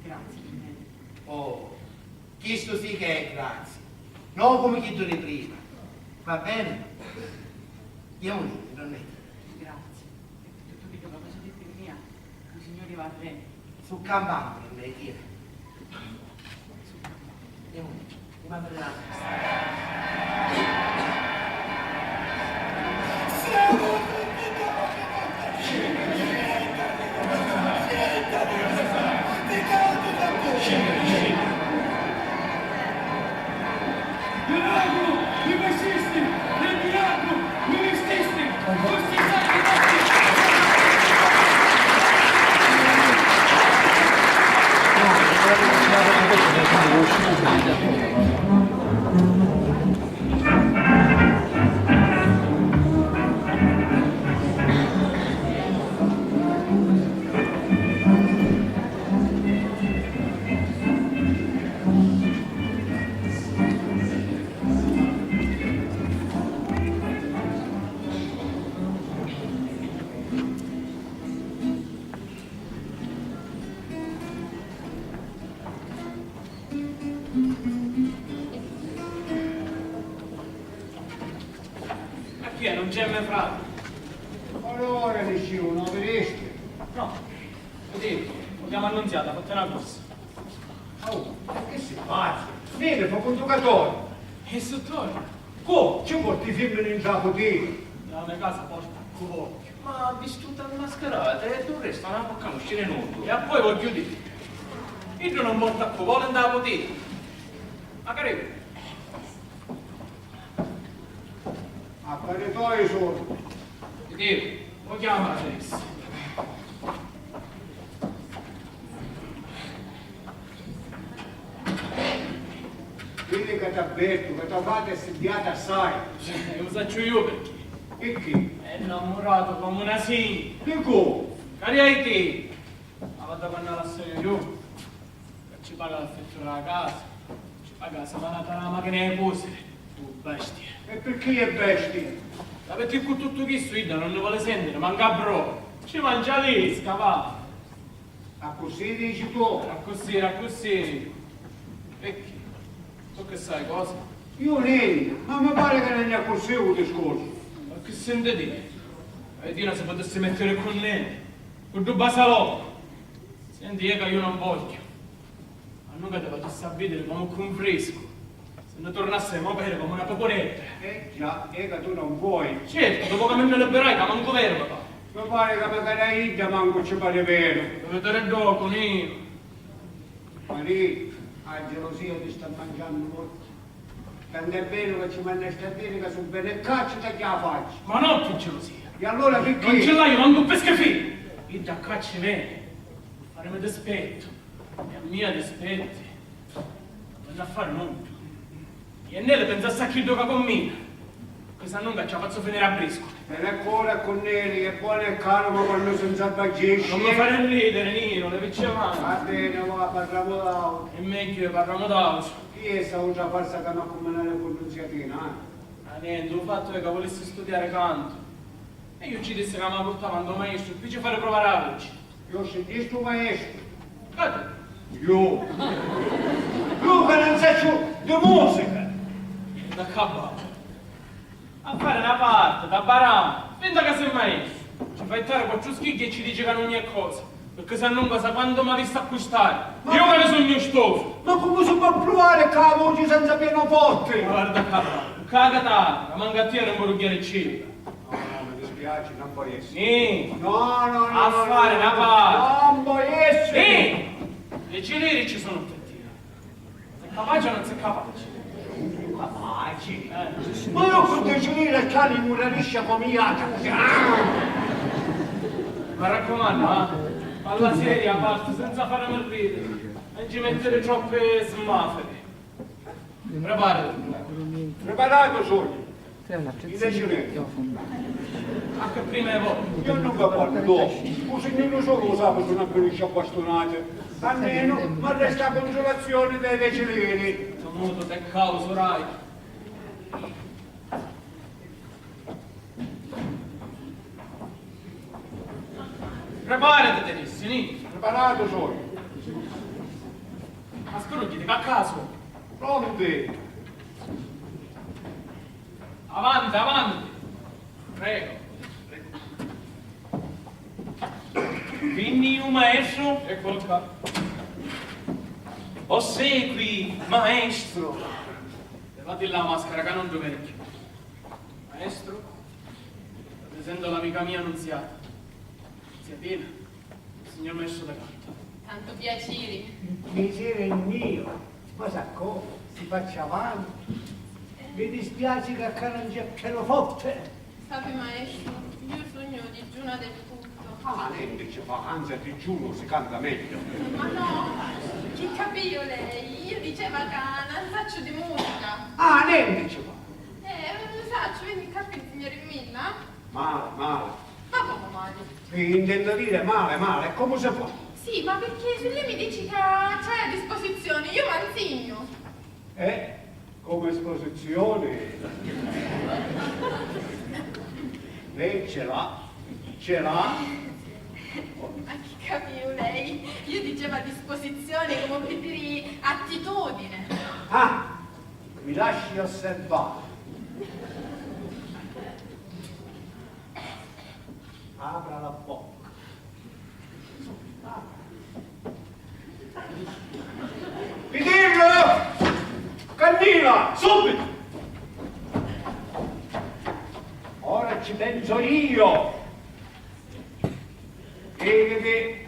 Grazie, Nonnettina. Oh, questo sì che è grazie. Non come chiedo di prima. Va bene? Andiamo lì, nonnettina. Grazie. E tutto che la cosa di mia, il Signore va bene. Su campano, nonnettina. Andiamo lì. Mi apre la testa. Non c'è mai frate. Allora dicevo, non vedeste? No, vedi, abbiamo annunziato, ha fatto una corsa. Oh, che sei pazzo? Vieni, fa un giocatore. E sottore? Come? Ci porti i femmine in gioco te? La mia casa porta a covocchio. Ma ha visto tutta la mascherata e tu resta non può conoscere nulla. E poi voglio dire, io non porto a covolo andare a potere. Magari. Apparitoi sono. Vedi, lo chiama adesso. Vedi che ti avverto, che ti fate assediata assai. Lo faccio io perché. E che? È innamorato come una sì. E come? Cari ai te. Ma vado quando la storia io. Che ci paga l'affetto della casa. Ci paga la semanata la macchina di posere. Tu bestia. E perché è bestia? Ma perché con tutto questo Ida non ne vuole sentire, manca bro. Ci mangia l'esca, va. A così dici tu? Era così, era così. Perché? Tu che sai cosa? Io niente, ma mi pare che non è così un discorso. Ma che sente dire? E Dina se potesse mettere con lei, con due basalò. Senti, che io non voglio. Ma non che te facessi a vedere come un fresco. Se ne tornasse a muovere come una popolietta. Già, che tu non vuoi. Certo, dopo che me ne liberai, che manco vero, papà. Mi pare che mi cadai da manco ci pare vero. Dovete vedere dopo, Nino. Ma lì, la gelosia ti sta mangiando molto. Tant'è vero che ci manda a dire che sono bene caccia da chi la faccia. Ma no, che gelosia. E allora perché? Non ce l'hai, io manco per schifo. Io da caccia bene. Faremo dispetto. E a mia dispetto. Non a fare nulla. E Nelle pensasse a chi gioca con me. Questa non ci faccio finire a brisco. E le cuore con neri, è buono e caro, ma quando si salvaggisce. Non mi fare ridere, Nino, le picciamane. Va bene, ma parliamo d'altro. E meglio parliamo d'altro. Chi è sta una falsa che mi accomunare con l'unziatina, Ma niente, il fatto è che volessi studiare canto. E io ci disse che mi portava un maestro, qui ci fare provare la voce. Io sentiste tuo maestro. Guarda, Io. Io che non sai di musica. da capo. A fare una parte, da baramo, finta che sei maestro. Ci fai fare quattro schicchi e ci dice che non è cosa. Perché se non sa quando mi ha visto accostare. Io me ne sogno stofo. Ma come si può provare che la voce senza pianoforte? Guarda cagatà, la mangattiera non può chiedere cibo. No, mi dispiace, non puoi essere. Sì. No, A fare una parte. Non puoi essere. Sì. Le ciliri ci sono tutti. Se capace o non sei capace? Capaci. Ma io con te ciliri e cani in una liscia come iata. Mi raccomando, alla serie a parte senza farmi ridere. Non ci mettere troppe smafere. Preparati. Preparato sono. I deciliri. Anche prima e volte. Io non capisco dopo. Un signore solo lo sa che sono una liscia bastonate. Almeno mi resta consolazione dei deciliri. Muto te causo, rai. Preparati, Tenissini. Preparato sono. Ma scrugli, a caso. Pronti. Avanti, avanti. Prego. Quindi un maestro? Eccolo qua. Ossequi, maestro. Levati la maschera, che non vecchio. Maestro, presento l'amica mia Annunziata. Zia Tina, il signor maestro da canto. Tanto piacere. Piacere è mio. Ma sa come? Si faccia avanti. Mi dispiace che acá non c'è pianoforte. Sape maestro, io sogno digiuna del tutto. Ah, lei dice vacanza digiuno si canta meglio. Ma no, che capio lei? Io diceva che non faccio di musica. Ah, lei diceva. Faccio, vedi capire, signore Milla? Male, male. Ma come male? Che intendo dire male, male, come si fa? Sì, ma perché se lei mi dice che c'è a disposizione, io mi insegno. Come esposizione. Lei ce l'ha? Ce l'ha? Ma che capio lei? Io dicevo a disposizione come per dire attitudine. Ah, mi lasci osservare. Apra la bocca. Pitillo! Cannina! Subito! Ora ci penso io. Vedi.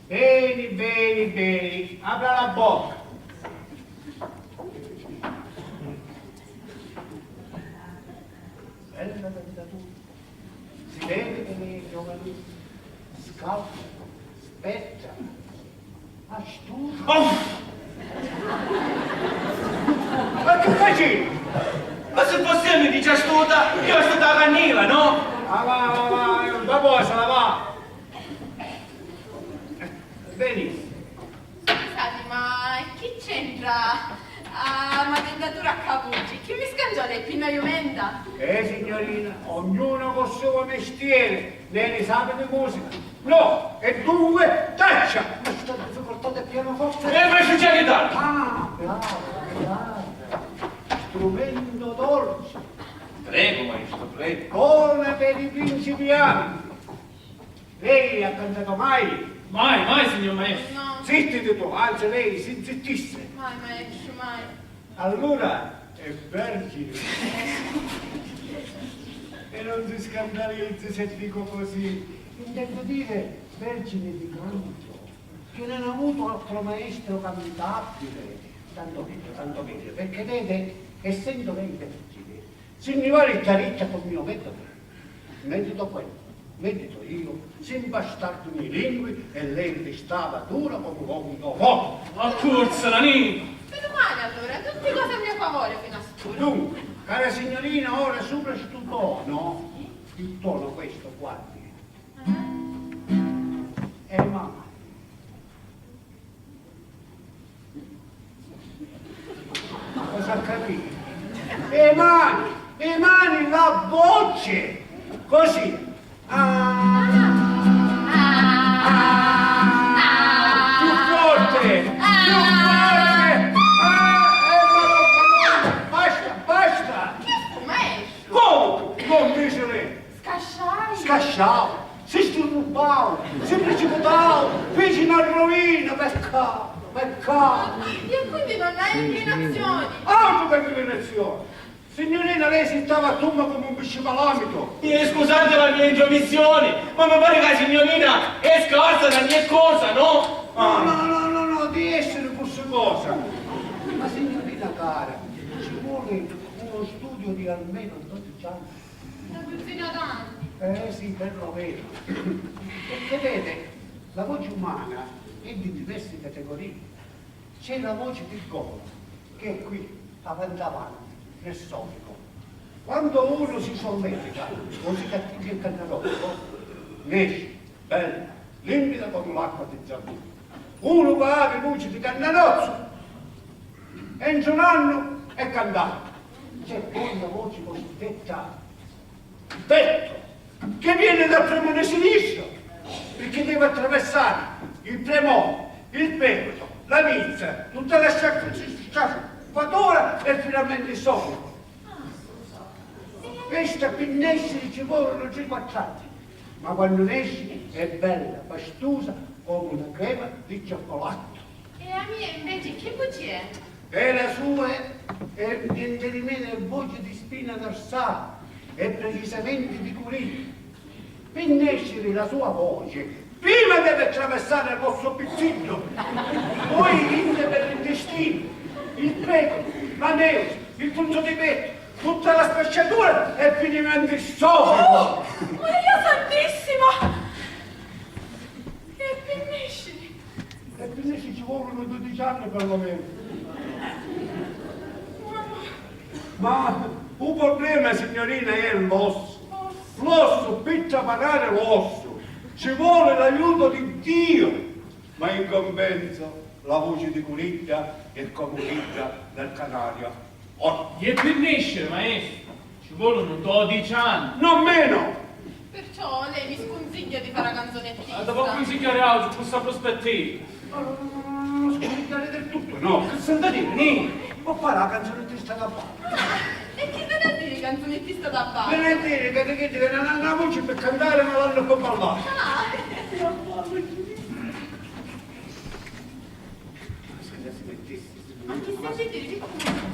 Bene, bene, bene. Apra la bocca. Bella dentatura. Si vede che lei è giovane. Scalza, spetta, astuta. Oh, Ma che facevi? ma se fosse mi dice astuta, io astuta la cannila, no? Va, va posa, va. Benissimo. Scusate, ma chi c'entra una dentatura a capucci? Chi mi scangiò le pinnagliumenta? Signorina, ognuno col suo mestiere. Lei ne sa di musica. No, e due, taccia. Ma sto difficoltà del pianoforte. E invece c'è che dare? Ah, bravo, bravo. Strumento dolce. Prego, maestro, prego. Come per i principianti. Lei ha cantato mai? Mai, mai, signor maestro. No, Zittiti tu, anzi lei si zittisse. mai maestro, mai. Allora è vergine. E non si scandalizzi se dico così. Intendo dire vergine di canto, che non ha avuto altro maestro cantabile. Tanto meglio, perché vede, essendo lei vergine, si innivora il chiaricchia col mio metodo. Medito quello. Medito io, si impastardono i lingue e lei restava dura come un gomito fuoco. A corsa, la nina. Meno male allora, tutte cose a mio favore fino a stura. Dunque, cara signorina, ora sopra sto tono, il tono questo, guardi, è male. Cosa capite? E mani, la voce, così. Più forte! Basta! Che fu, maestro? Come? Non dice lei? Scasciai. Scasciavo, si sturbavo, si precipitavo, feci una rovina, peccato. E quindi non hai inclinazioni? Altro per inclinazione. Signorina, lei si stava a tumba come un piscipalamito. Scusate la mia intromissione, ma mi pare che la signorina è scarsa da mia cosa, no? No, di essere fosse cosa. Ma signorina cara, ci vuole uno studio di almeno 12 anni. Una dozzina d'anni. Sì, perlomeno. Perché vede, la voce umana è di diverse categorie. C'è la voce del golo, che è qui, avanti, nel stomaco. Quando uno si solletica o si cattiva il cannarotto, esce, bella, limpida come l'acqua di giardino. Uno va a voce di cannarozzo, entro un anno è cantato. C'è poi la voce cosiddetta detto, che viene dal premone sinistro, perché deve attraversare il premone, il pecoro, la milza, tutta la sciacquatura e finalmente il stomaco. Questa per nascere ci vogliono 5 anni, ma quando nasce è bella, pastosa come una crema di cioccolato. E a mia invece che voce è? E la sua è niente di meno è voce di spina dorsale e precisamente di curino. Per nascere la sua voce, prima deve attraversare il vostro pizzino, poi rinde per l'intestino, il pecoro, la neve, il punto di petto, tutta la spacciatura e finalmente il stomaco. Maria Santissima! E per nascere? E per nascere ci vogliono 12 anni perlomeno. Ma un problema, signorina, è l'osso. L'osso, per pagare l'osso, ci vuole l'aiuto di Dio. Ma in compenso la voce di Curiglia è come Curiglia del Canario. Oh, E per nascere, maestro, ci vogliono 12 anni. non meno! Perciò lei mi sconsiglia di fare la canzonettista. Dopo consigliare altro, questa prospettiva. Non sconsigliare del tutto, no, che senta dire, niente. Può fare la canzonettista da parte. E che deve dire canzonettista da bar? Viene a dire che non hanno la voce per cantare ma l'hanno per ballare. Ma chi stai dire di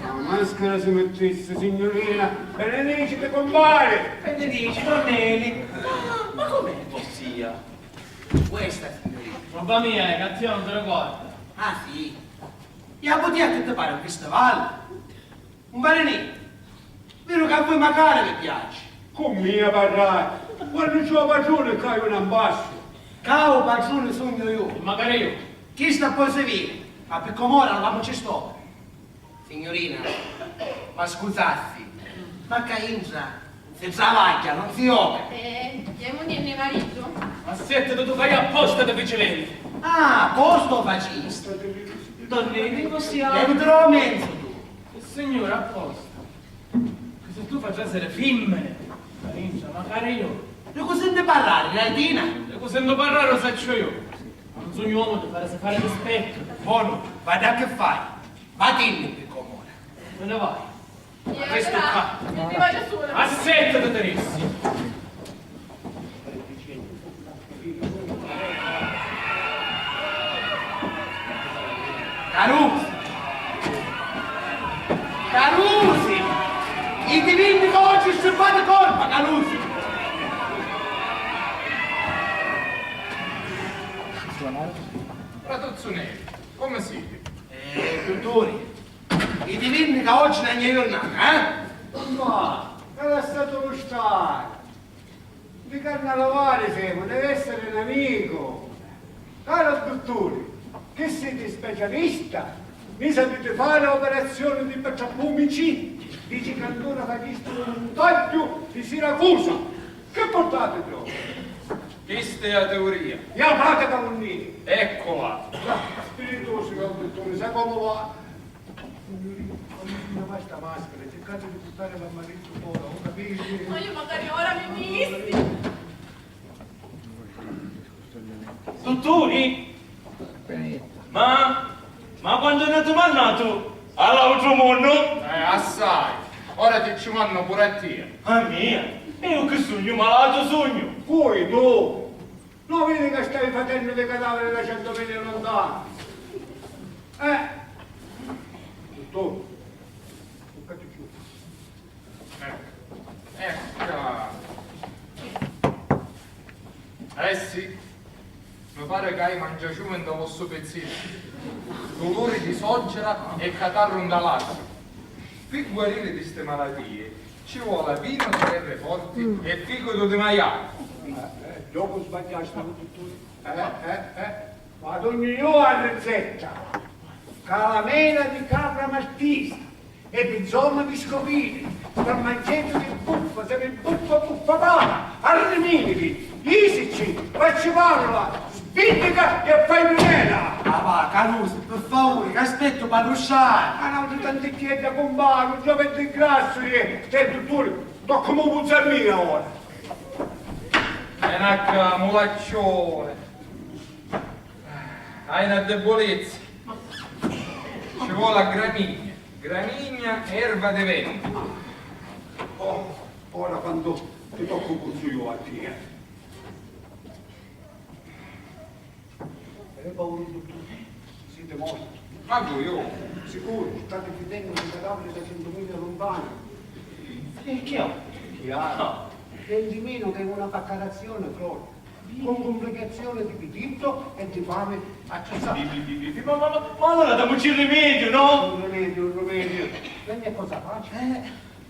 La maschera si mettesse, signorina, benedici te compare! Benedici, Tornelli. Ma com'è possibile? Questa, signorina. Roba mia, cattiva non te lo guarda. Ah, sì. E a Botia che ti pare un festival? Un barenino. Vero che a voi magari vi piace. Con mia parlare, quando c'ho padrone caio in ambasso. Cao padrone sogno io. Magari io. Chi sta poi servire? Ma per com'ora non ci sto. Signorina, ma scusassi, ma Cainza, senza vacchia, non si oca. Andiamo a dire marito? Ma sette, tu fai apposta da viceversa. Ah, posto facista. Tornelli, possiamo. Devi trovare mezzo tu. Signore, apposta. Che se tu facessi le fimme, Carinza, magari io. E cosa ne parlare, Radina? E cosa ne parlare lo faccio io. Ma non sono un uomo da fare rispetto. Buono, vada a che fai. Vattene per comune. Me ne vai. E Questo allora, qua. mi vado sola. Assetta da Teressi. Carusi! Carusi! I divini che oggi si fa di colpa, Carusi! Fratozzonelli, come siete? Dottori, i divini che oggi non è giornata, Ma, era stato lo stato. Di carnavalare siamo, deve essere un amico. Caro dottore, che siete specialista? Mi sapete fare operazioni di omicidi? Dici che ancora faciste un taglio di Siracusa. Che portate tu? Questa è la teoria. La pratica con me. Eccola. Spiritoso, caro dottore, sai come va? Una questa maschera, cercate di buttare la marito fuori, non capite? Ma io magari ora mi visti. Dottore? Ma quando è nato mannato? All'altro mondo? Assai. Ora ti ci vanno pure a te. Ah mia, io che sogno malato sogno. Poi tu, non vedi che stai facendo dei cadaveri da 100 metri lontano? Dottore, toccate più. Ecco. Sì, mi pare che hai mangiato in da vostro pezzino. Dolore di soggera e catarro indalato. Per guarire di queste malattie ci vuole vino di terre forti e figo di maiale. Dopo sbagliaste, dottore. Vado io a ricetta. Calamela di capra martisa e bizzonna di scopine, formaggetta di buffa, se mi buffa pala, arrimini, isici, facci parola, spindica e fai piena. Ah va, Caruso, per favore, che aspetto per uscire. Ma non ti tante chiede con mano, già vedo il grasso e dottore, tocca un puzzar mia ora. È una mulaccione. Hai una debolezza. Ci vuole la gramigna, erba de vento. Oh, ora quando ti tocco un puzzo io a te. Hai paura, dottore? Siete morti? Ma voi, oh. Sicuro, state chiudendo i cadaveri da 100.000 lontani. E che ho? Chiaro. E di meno che una faccarazione cronica, con complicazione di pitito e di fame accessata. Ma allora dammoci il rimedio, no? Un rimedio. Quindi è cosa faccio?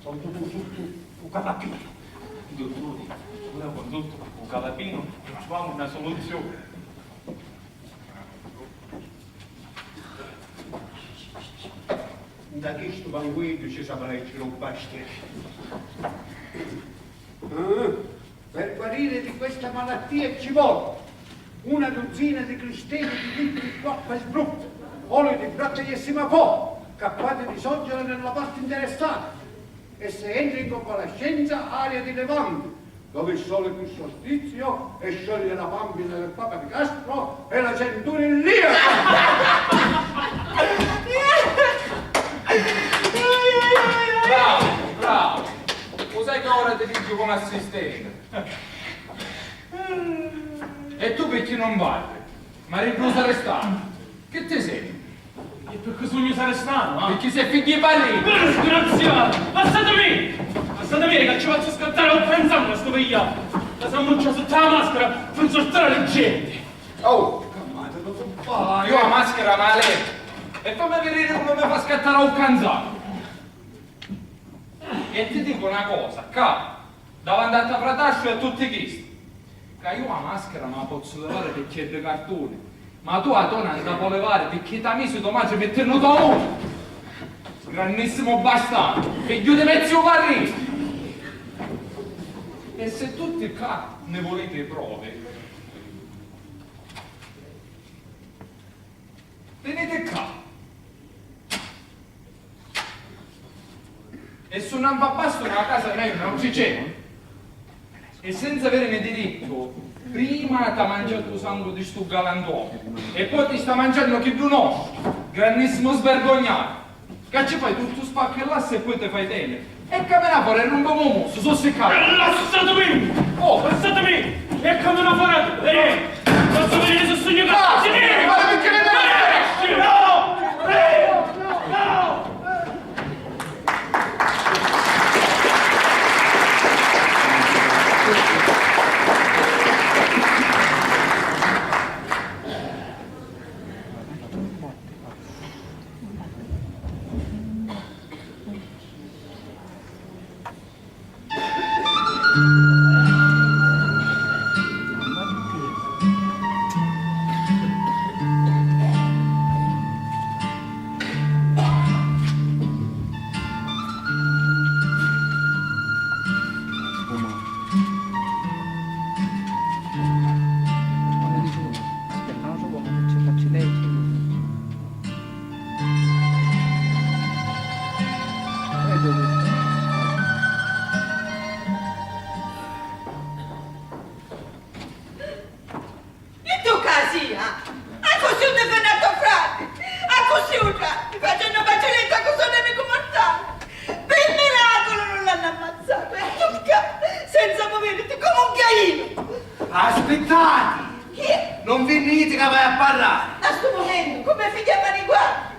Sono un cavappino. Dottore, ora con tutto un calapino facciamo una soluzione. Da questo banquetto ci saprai ce lo basti. Per guarire di questa malattia ci vuole una dozzina di cristeli di litri di acqua sbrutta, olio di grattagliessima po', cappate di soggera nella parte interessata, e se entri in convalescenza aria di levante, dove il sole è più solstizio e scioglie la bambina del Papa di Castro e la cintura in lia. Bravo. Cos'è che ora ti dico come assistente? E tu perché non vai? Ma riposa restare. Che te sei? E perché sogno sarà strano, Perché sei figlio di parenti? Disgraziato! Passatemi che ci faccio scattare un pensando a sto vegliato! La sammuccia sotto la maschera per sortare le gente! Oh, Calmate, lo so fare. io la maschera me la levo. E fammi vedere come mi fa scattare un canzano. E ti dico una cosa, capo, davanti a Fratascio e a tutti questi, che io la maschera me la posso levare perché è di cartone, ma tu la tona non la puoi levare perché ti ha messo domani mettendo da uno. Grandissimo bastardo, figlio di mezzo barrito. E se tutti qua ne volete prove, venite qua. E su un ampapasto nella casa mia non ci c'è. E senza averne diritto, prima ti ha mangiato il sangue di sto galantuomo e poi ti sta mangiando chi tu no, grandissimo svergognato. Che ci fai tutto spacco e l'asse e poi ti fai tele. E camera fuori non mi mosso, sono seccato. Lasciatemi! Oh, Lasciatemi! E camera fuori! Posso venire se sogno che... guarda perché ne deve! No! No! E tu casi, a così un defenato frate, a così un frate, facendo bacioletta con suo nemico mortale. Per miracolo non l'hanno ammazzato, e tu senza muoverti come un gaino. Aspettate! Chi è? Non venite che vai a parlare! A sto momento, come figlia maniguardi?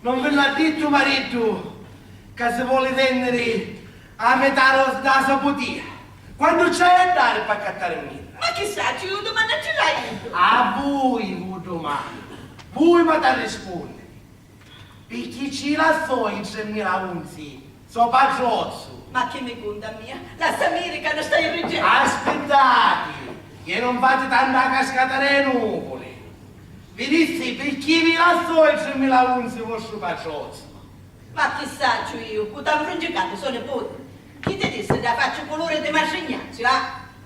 Non ve l'ha detto marito che se vuole vendere a metà da sapotia. Quando c'hai andare per accattare mirra? Ma chissà, ci domani ce l'hai. A voi domani. Voi mi da rispondere. Perché ci lasciò in 2011, so patriozzo. Ma che mi conta mia? La Samirica non sta in rigetto. Aspettate, che non fate tanta cascata nelle nuvole. Vi dissi perché vi lasciò il 2011 vostro patriozzo. Ma chissà, io, con un frungicato sono nipote. Chi ti disse da faccio colore di Marcignazio,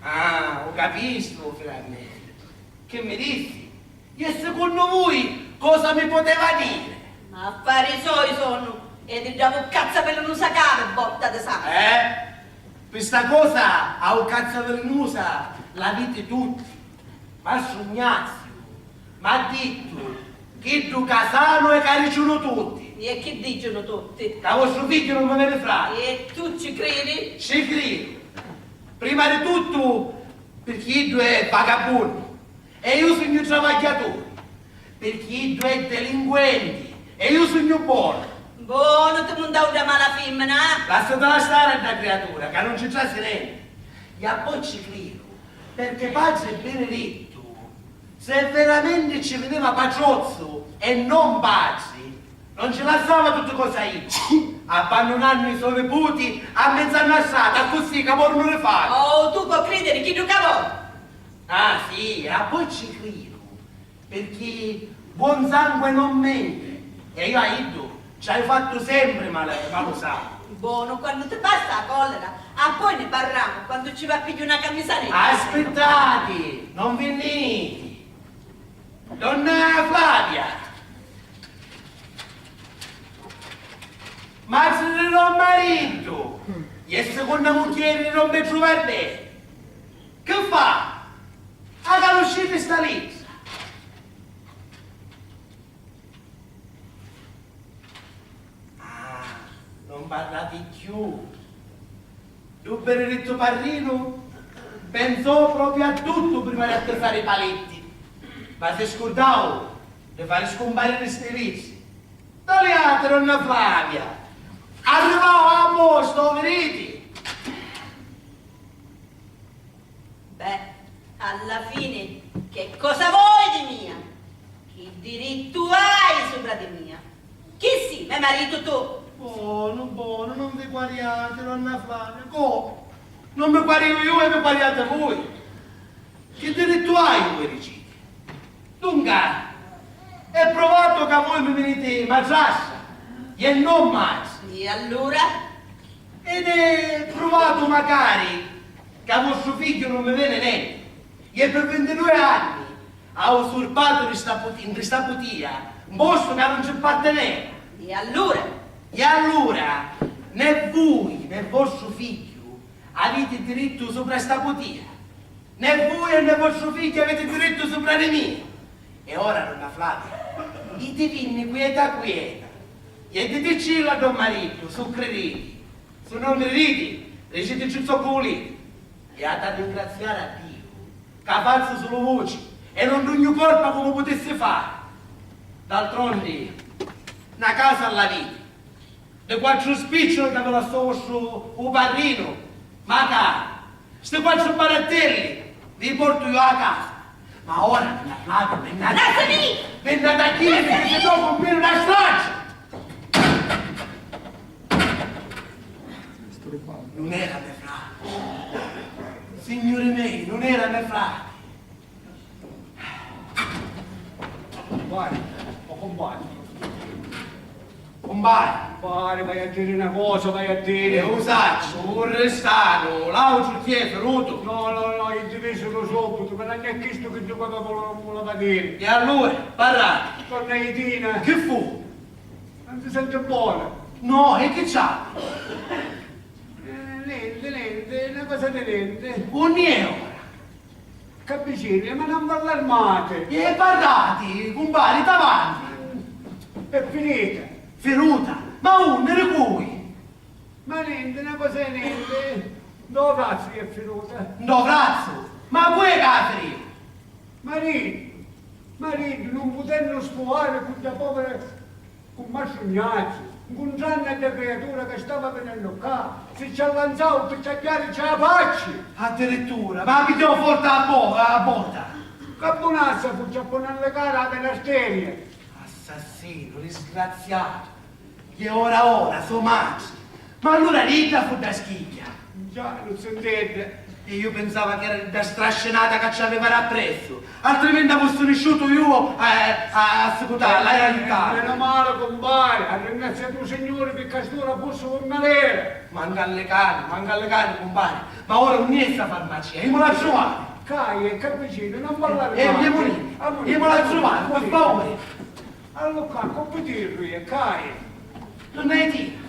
Ah, ho capito, finalmente. Che mi dissi? E secondo voi cosa mi poteva dire? Ma affari suoi sono. E ti davo cazzo per non sacare, botta di sangue. Questa cosa a un cazzo velenosa la dite tutti. Ma Sognazio mi ha detto che tu casano e caricino tutti. E che dicono tutti? Che vostro figlio non mi vede frate. E tu ci credi? Ci credo. Prima di tutto perché tu è vagabondo e io sono un travagliatore. Perché tu è delinquente e io sono buono. Buono, ti non dà una mala femmina. Lasciatela stare da creatura, che non ci c'è sereno. E a poi ci credo, perché Padre Benedetto, se veramente ci vedeva paciozzo e non Padre, non ci lasciava tutte cose io, abbandonando i suoi nipoti a mezz'anno assata, così che non le fare. Oh, tu puoi credere chi tu cavò? Ah sì, e poi ci credo, perché buon sangue non mente, e io a Iddo ci hai fatto sempre male, ma lo sai. Buono, quando ti passa la collera, a poi ne parliamo, quando ci va a pigliare una camicia nera. Aspettate, non venite. Donna Flavia. Ma se non marito, e seconda moglie non mi trovare bene. Che fa? Ha conosciuto sta lì. Ah, non parlate più. Tu Benedetto Parrino pensò proprio a tutto prima di attestare i paletti, ma si scordavo di fare scomparire i stelizi. Tagliate, donna Flavia! Arrivavo a posto, vedete? Beh, alla fine, che cosa vuoi di mia? Che diritto hai sopra di mia? Chi sì, mio marito tu? Buono, non vi guariate, donna Flavia. Come? Non mi guarivo io e mi guariate voi. Che diritto hai voi dicete? Dunque, è provato che voi mi venite madrassa e non mai. E allora? Ed è provato magari che vostro figlio non mi viene niente. E per 22 anni ha usurpato in questa putia un posto che non ci apparteneva. E allora? E allora né voi né vostro figlio avete diritto sopra sta putia. Né voi né vostro figlio avete diritto sopra le mie. E ora, donna Flavia, i divini quieta. E diteci a Don Marito, su crediti. Se non crediti, reciteci zoccoli. E a da ringraziare a Dio, che ha fatto solo voce e non ogni colpa come potesse fare. D'altronde, una casa alla vita, le quattro spiccioli che ve la sto vostro padrino, ma caro, questi quattro barattelli li porto io a casa. Ma ora, donna Flavia, venite da qui perché se no compire una straccia. Non era mio frate. Signori miei, non era mio frate. Vai, o compagno. Compare. Pare, vai a dire una cosa, vai a E dire. usaccio, un restato, l'altro ti è venuto. No, io ti vedo subito, ma non è questo che tu quando voleva vedere. E allora, parlate. Torna Itina, Che fu? non ti senti buono. No, e che c'ha? cosa tenente? Un euro. Capicini, ma non parlare male. E parlati, compari, davanti. È finita. Feruta, ma uno di cui? Ma niente, una cosa niente. Dove cazzo è finita? No, grazie. Ma poi cazzo? Marito, non potendo sfogare questa povera con masciugnazzi. Un giorno di creatura che stava venendo qua, si ci ha lanciato per cercare ce la faccia. Addirittura, ma mi devo forte a porta. Che buonazza fu ci a ponere cara alla arteria. Assassino, disgraziato. Che ora, so mazzi. Ma allora Rita fu da schicchia. Già, non si intende. E io pensavo che era da strascinata che ci aveva rappresso. Altrimenti avevo conosciuto io a scutare, l'hai aiutato. Meno male, compare. Ha ringraziato il Signore per castura fosse con malere. Manca alle cani, compare. Ma ora non è sta farmacia, io me la trovare. Cai e capicino, non parlare E male. io me la trovare, per favore. Allora, come dirlo, Cai? Non è tira.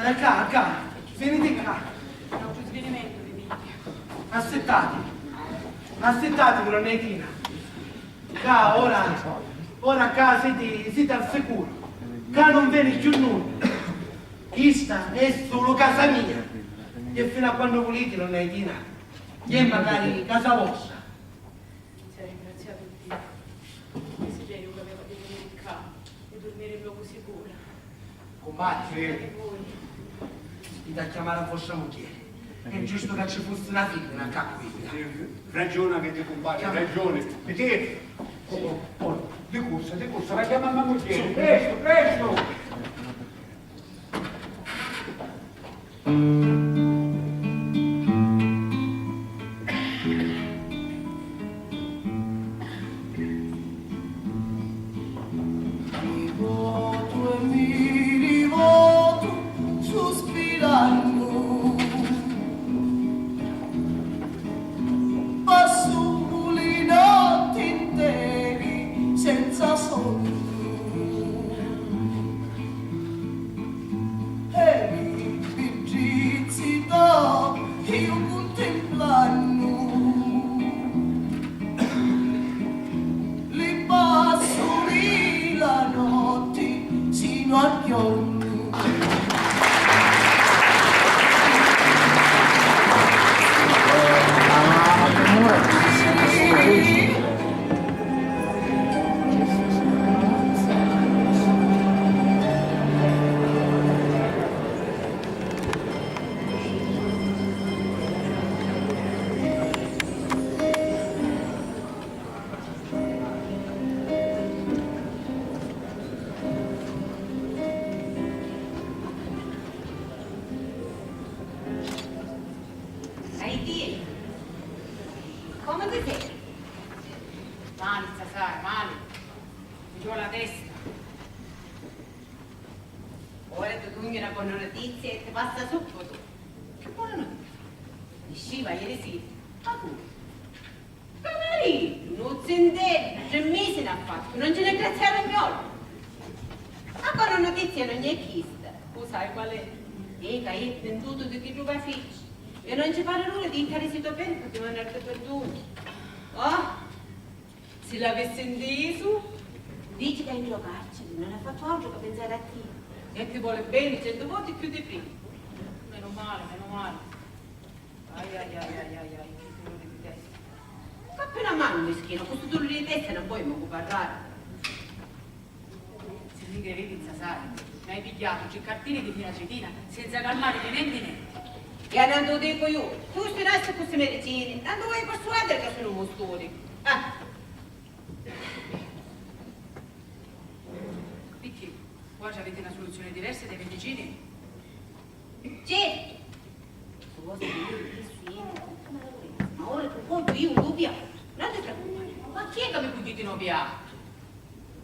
Acá, venite qua. Non c'è svenimento di miglia. Assettate, Gronetina. Qua, ora qua siete al sicuro. Qua non viene più nulla. Questa è solo casa mia. E fino a quando volete, Gronetina. E magari casa vostra. Si è ringraziato Dio. Desiderio che aveva di venire in casa e dormire in luogo sicuro. Compagni, ti da chiamare a vostra moglie. È giusto che ci fosse una figlia qua qui. Ragione avete, compare, ragione. Vedete? Di corsa, la chiama mamma moglie. Presto! E non ci pare nulla di incarisito bene perché non è perduto. Oh, se l'avesse inteso, dici che è in giocarci, non ha fatto altro che pensare a te. E ti vuole bene 100 volte più di prima. Meno male. Ai, che dolore di testa. Ma appena mano, meschino, questo dolore di testa non puoi manco parlare. Se mi credi, sai, mi hai pigliato ciccartini di finacetina senza calmare di niente. E andando dico io, tu stai nascendo con queste medicine, non vuoi persuadere che sono mostori. Perché? Oggi avete una soluzione diversa dei medicinali? Certo. Tu vuoi sapere che ma ora tu conto io un dubbio, non ti preoccupare. Ma chi è che mi può no piatto?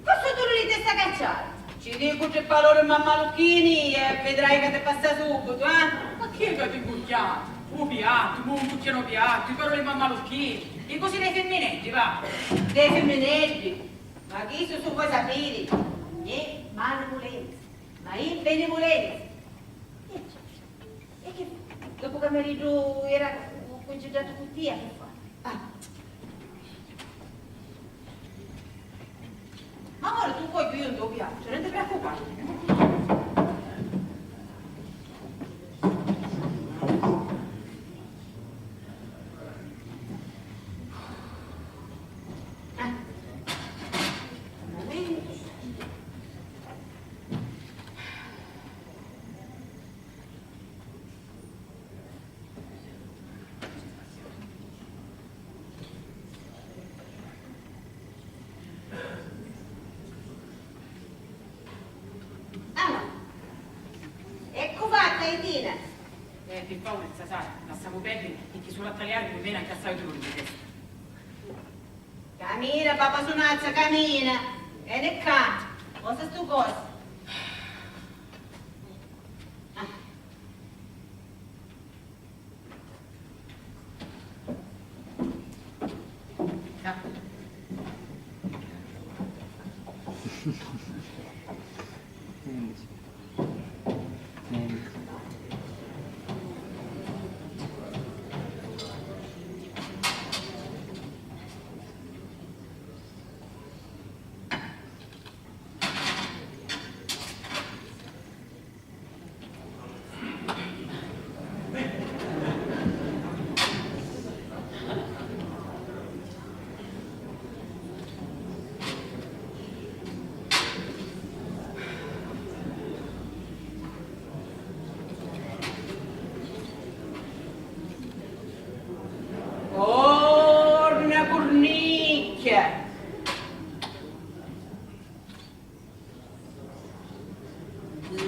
Questo dolore di testa cacciare. Ci dico c'è valore mammalucchini e vedrai che ti passa subito, Ma chi è che ti bucchiato? Un piatto, un bucchiano piatto, i parole mammalucchini. E così dei femminetti, va? Dei femminetti? Ma chi se tu vuoi sapere? Non è malevolenza, ma è benevolenza. dopo che marito era congelato con te, che fa? Ah. Ma ora tu puoi che io non ti piaccio, non ti preoccupare. Per favore, sai, lasciamo perdere perché sulla tagliare mi viene anche assai dolore di testa. Cammina, papà Sonazza, cammina. E ne canta. Cosa sto cosa?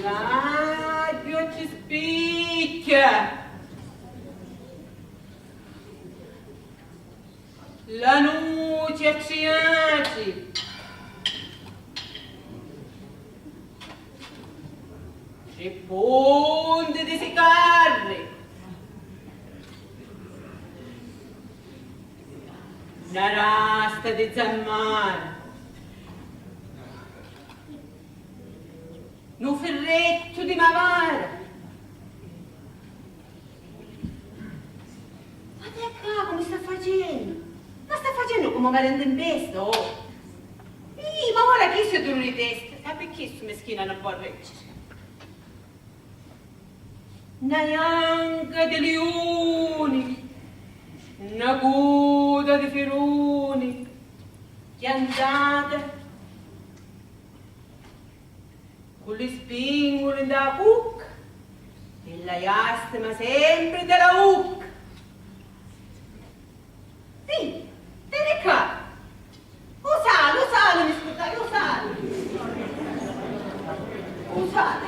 L'aglio ci spicchia. La nuce ci aci. Ci punti di sicarri. Una rasta di zammara. Un ferretto di mavara. Guarda qua come sta facendo. Ma sta facendo come merenda in pesta, oh. Ma ora chi si dolore di testa? E perché su meschina non può reggere? Una ianca di leoni, una coda di feroni, piantata con le spingole da cucca e la iastima sempre della ucca. Sì, vieni qua. Lo sale, mi scusate, lo sale. Lo sale.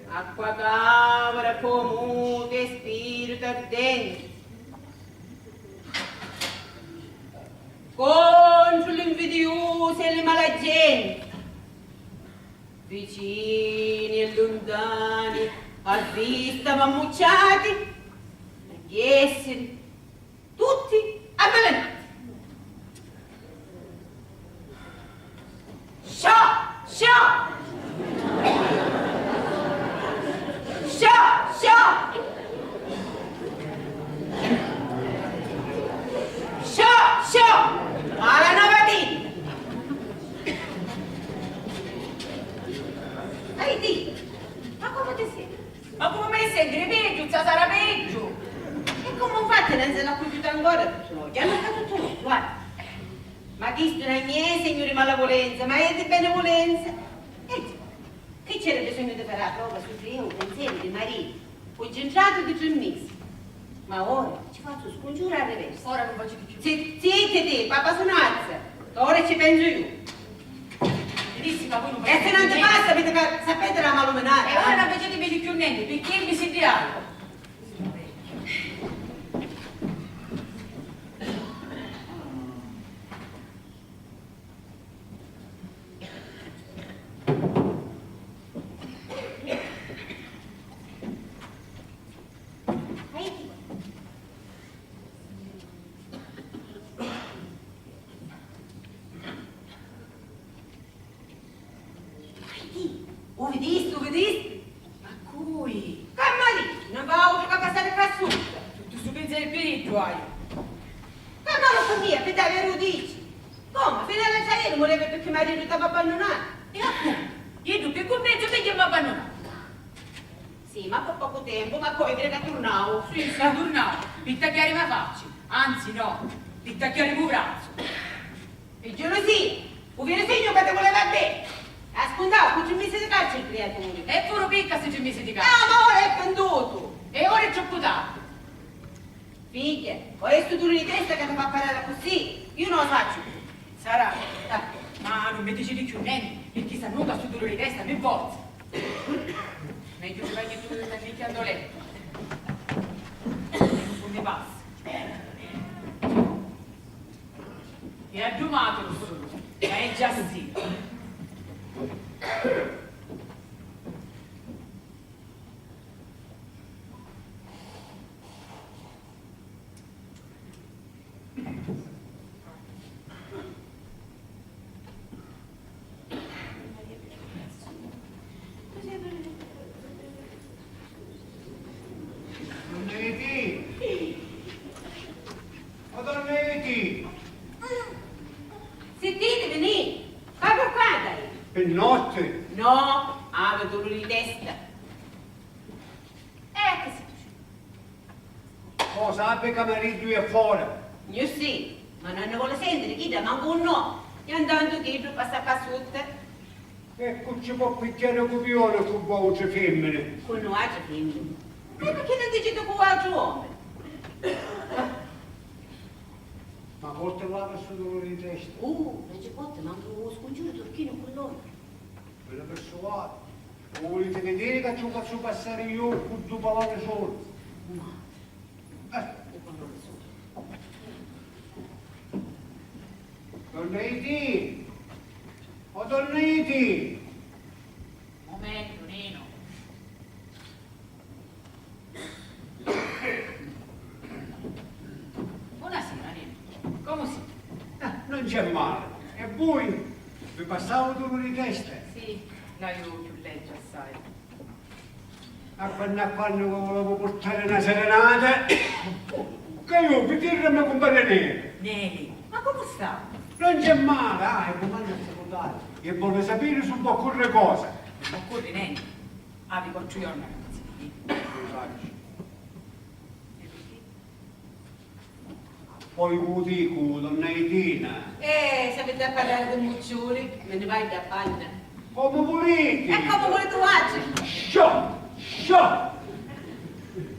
Acqua camera comune, spirito ardente, contro l'invidioso e le malagenti, vicini e lontani, a vista mammucciati, gli esseri, tutti avvelenati. Sciò! Sciò! Alla novatina! Ehi, di! Ma come ti sei? Ma come mi senti? Peggio, sarà peggio! E come fate non se l'ha cucciuta ancora? Che hanno fatto tutto, guarda! Ma chi non è miei signori malavolenza, ma è di benevolenza? Che c'era bisogno di fare la prova sui primi pensieri di marito? Concentrato di 3 mesi. Ma ora ci faccio scongiurare reverso. Ora non faccio di più. Zitti te, papà Sonazza. Ora ci penso io. Benissimo, voi non E se non ti passa, sapete la maluminata. E ora non facete vedi più niente, perché mi si dialogo. senza il pericolo, hai. Ma non mia, che dai, lo dici? Come? Fino alla salire voleva perché Mario stava abbandonato. E appunto, io tu che compenso perché mi abbandonato? Sì, ma per poco tempo, ma poi vedere che tornavo. Sì, tornavo, per tagliare la faccia. Anzi no, per tagliare il braccio. Il giorno sì, un viene segno che ti voleva bene. Ascoltavo, qui ci mesi di calcio il creatore. E pure picca se ci mesi di casa. Ah, ma ora è venduto. E ora è troppo tardi. Figlia, ora è sto duro di testa che ti fa parlare così. Io non lo faccio più. Sarà, ma non mi dici di più niente, perché se non sto dolore di testa mi forza. Meglio che vai che tu stai picchiando letto. Non mi passa. E ha giumato lo solo, ma è già sì. Sentite, venite. Ma per qua dai? Per notte? No, avevo dolore di testa. Che si dice? Cosa abbia camarino è fuori? Io sì, ma non ne vuole sentire, chi da manco un no. E andando che tu passa qua sotto. Ecco ci può picchiare un copione con voce femmine. Con un altro femmine. Ma perché non dici tu con un altro uomo? Ma porta là questo dolore di testa. Non ci porta, manca uno scongiuro turchino con loro. Quella persona, volete vedere che ci faccio passare io con due parole sole? No, io con loro sono. Donna Iti! Oh donna Iti! Momento, Nino. Buonasera, Nino. Come si? Non c'è male. E voi? Vi passavo dolore di testa? Sì, l'aiuto più leggero assai. A quando volevo portare una serenata, che io per dire mi compare nero. Neli, ma come sta? Non c'è male, è domani a salutare. E vuole sapere se può occorrere cosa. Non occorre niente. Avi quattro giorni, ragazzi. Poi lo dico, donna Itina. Sapete a parlare con Muccioli, me ne vai da panna. Come volete? E come volete faccio? Ciao!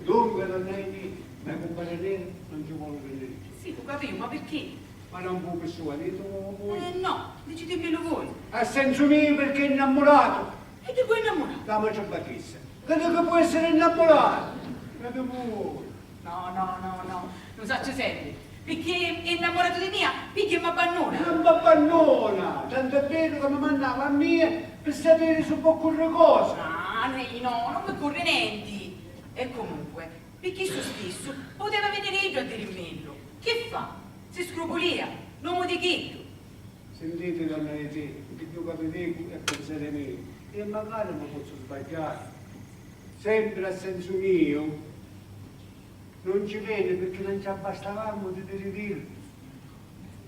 Dunque, donna Itina, la compagnia nera non ci vuole venire. Sì, lo capivo, ma perché? Ma non può persuadere voi. No, decidetelo voi. A senso mio perché è innamorato. E di voi innamorato? La Magia Battista. Credo che può essere innamorato. Credo voi. No, non saccio sempre. Perché è innamorato di mia, perché mi abbandona. Non mi abbandona, tanto è vero che mi mandava a me per sapere se può occorrere cosa. Ah, no, non mi corre niente. E comunque, perché su stesso poteva venire io a dirimerlo. Che fa? Si scrupolia, l'uomo di chitto. Sentite donna di te, che io capite è pensare mio. E magari mi posso sbagliare. Sempre a senso mio. Non ci vede perché non ci abbastavamo di dirlo.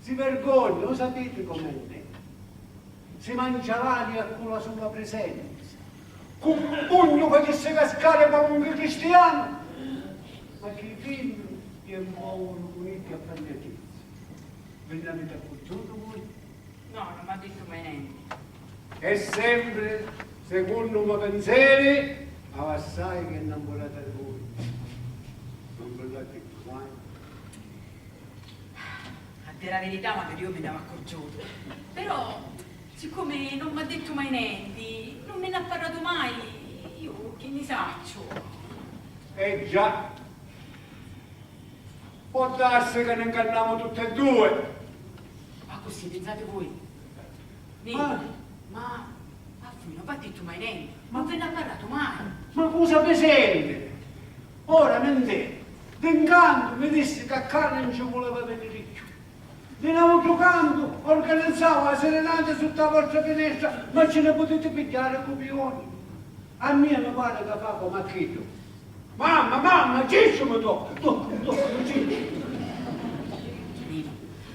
Si vergogna, lo sapete com'è me. Si mangia l'aria con la sua presenza. Con un pugno facesse cascare come un cristiano. Ma che i figli ti muovono uniti a pagliatezza. Ve l'avete accorciato voi? No, non mi ha detto mai niente. È sempre, secondo i miei pensieri, assai che è innamorata di voi. Non guardate mai. A dire la verità, magari io mi davo accorciato. Però, siccome non mi ha detto mai niente, non me ne ha parlato mai, io che ne saccio? Già. Può darsi che ne inganniamo tutte e due. Ma così pensate voi? Ma voi non mi ha detto mai niente, non ve ne ha parlato mai. Ma cosa presente? Ora mentete. D'incanto mi disse che a casa non ci voleva venire più. Venavo giocando, organizzavo la serenata sotto la vostra finestra, ma ce ne potete pigliare copioni. A me mi pare che fa come a chiedo. Mamma, Ciccio mi tocca, Ciccio. Nino,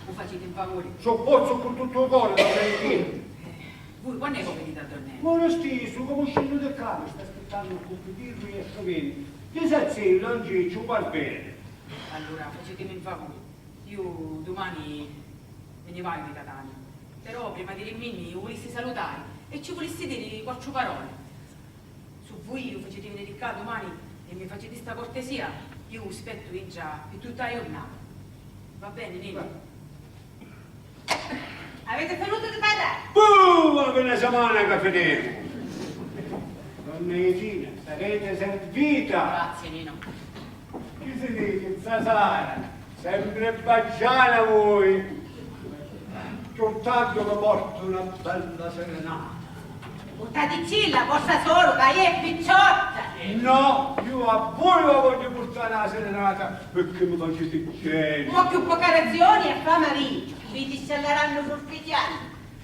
lo facete in favore. Sopporto con tutto il cuore da venire. Voi quando è che venite a dormire? Ma lo stesso, come scendo del capo, sta aspettando un po' di dirmi e sapere. Ti sai se non Ciccio va bene. Allora, facetemi un favore. Io domani me ne vado di Catania. Però prima di rimanere volessi salutare e ci volessi dire quattro parole. Su voi io facete venire qua domani e mi facete sta cortesia, io aspetto già per tutta la giornata. Va bene, Nino? Avete venuto di parlare? La bella settimana che finiremo. Donna Etina, sarete servita. Grazie, Nino. Chi si dice? Sasara, sempre baciana voi. Soltanto che porto una bella serenata. Buttati cilla, vostra solo, che è picciotta. No, io a voi la voglio portare la serenata perché mi facete bene. Ma più poche ragioni e fa marito. Vi discelleranno forfitiani.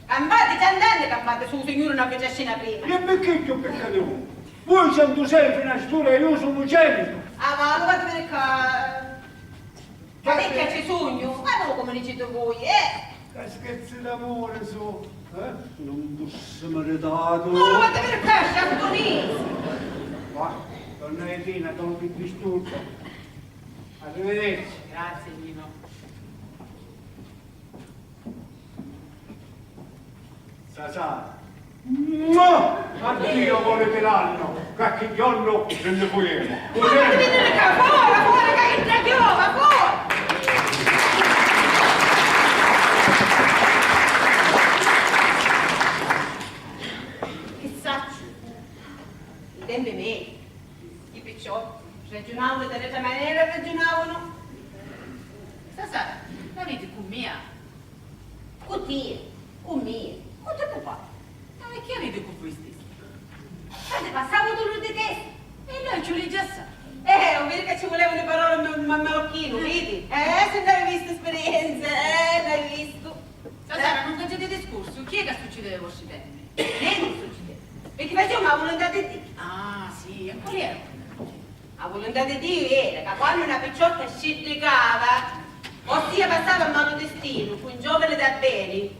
Campate, c'andate, campate su, signore, una fecescina prima. E perché ti ho peccato voi? Voi siete sempre una storia e io sono 100. Ah, ma lo fate vedere qua. Ma perché c'è sogno? Ma non come dicete voi, Che scherzi d'amore su, Non fosse meritato. Ma lo fate vedere qua, sciacconese. Va, donna Etina, non vi disturbo. Arrivederci. Grazie, Nino. Sasà. No! Addio volete l'anno, qualche giorno ce ne vogliamo. Ma fate vedere qua, fuori, che entra chiova, fuori. Che saccio? I tempi miei, i picciotti, ragionavano della stessa maniera, ragionavano. Stasera, la vedi con mia? Con te, con me, con te papà. Ma che avete con voi stessi? State passavo dolore di testa. E noi ce li già sa. Non vedi che ci volevano le parole marocchino, vedi? Se non hai visto esperienze, non hai visto. Stasera non facete discorso, chi è che succede ai vostri tempi? Niente succede. Perché facciamo la volontà di Dio. Ah, sì, e qual era? La volontà di Dio era che quando una picciotta sciddicava, ossia passava a mano destino, con un giovane da bene,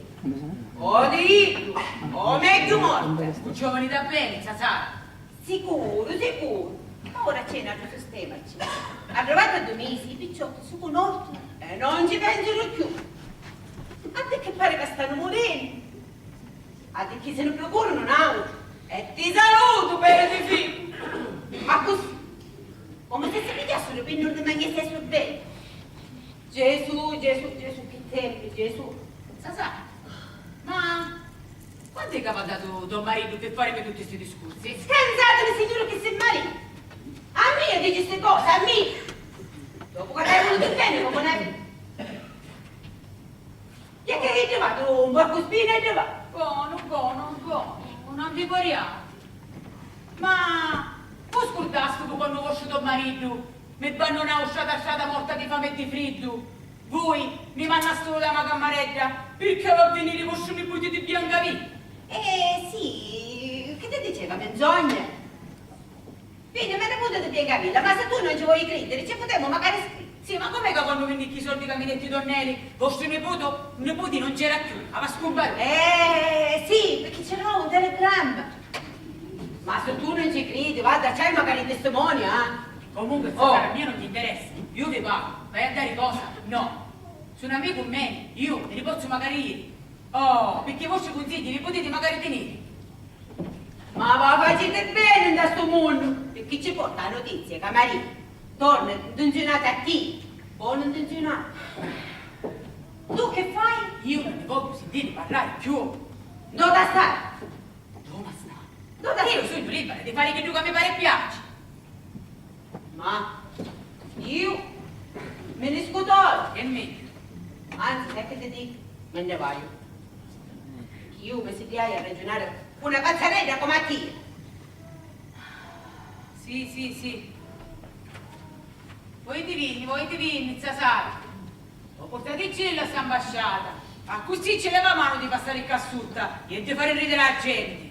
o di o meglio morte. Un giovane da bene, Sasà. Sicuro, sicuro. Ma ora c'è un altro sistema. Arrivato a 2 mesi, i picciotti si conoscono e non ci pensano più. A te che pare che stanno morendo. A te che se ne procurano un auto. E ti saluto, bene di figlio. Ma così, come se si pigliassero per non rimanere stesso bene. Gesù, che tempi, Gesù. Sasà, ma quando è che va dato tuo marito per fare per tutti questi discorsi? Scansatevi, signore, che sei marito. A me dici queste cose, a me. Dopo che hai voluto bene, come ne chi è che hai trovato un porco spina hai trovato? Buono, non vi pariamo. Ma voi scordate che quando vostro tuo marito mi abbandonavo strada morta di fame e di freddo? Voi mi mandaste da una camaretta perché va a venire i vostri nipoti di Biancavilla? Sì, che ti diceva, menzogna? Vedi, me ne potete Biancavilla, ma se tu non ci vuoi credere, ci potremmo magari scrivere. Sì, ma com'è che quando vendi i soldi che mi detti Tornelli, vostro nipoti non c'era più, aveva scomparso? Sì, perché c'era un telegramma. Ma se tu non ci credi, guarda, c'hai magari il testimonio, Comunque, a me non mi interessa, io vi pago, vai a dare cosa? No, sono amico con me, io me li posso magari dire. Oh, perché i vostri consigli li potete magari tenere. Ma va facete bene in questo mondo, perché ci porta la notizia che Maria torna intenzionata a te, buona intenzionata. Tu che fai? Io non ne voglio sentire parlare più. Dove stai? Dove sta? Dove Io sono libera di fare che tu che mi pare piace. Ma io me ne scudo. E me? Anzi, sai che ti dico? Me ne voglio. Io mi sedai a ragionare una pazzarella come a te. Sì. Voi divini, Sasà. Ho portato in cielo a sta ambasciata. A così ce l'aveva mano di passare il cassutta e di fare ridere la gente.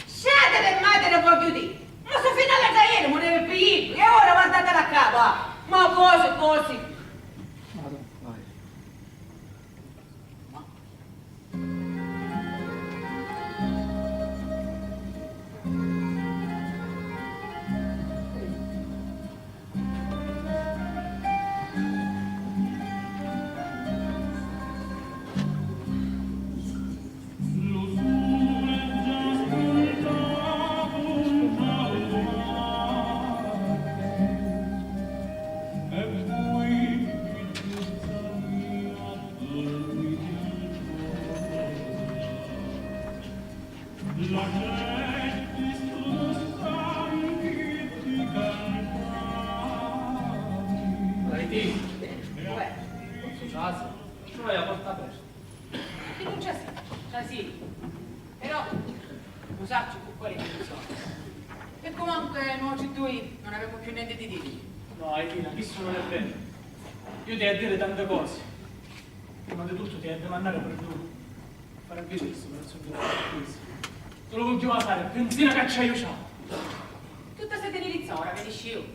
Sciate per madre voglio dire. Ma se fino alla ieri non è più e ora guardate da capo. così. Io ti ho a dire tante cose. Prima di tutto ti ho a demandare per tu. Fare il video questo per questo. Tu lo continuo a fare, benzina cacciaio c'ho. Tutta se tenerizza ora, vedi io.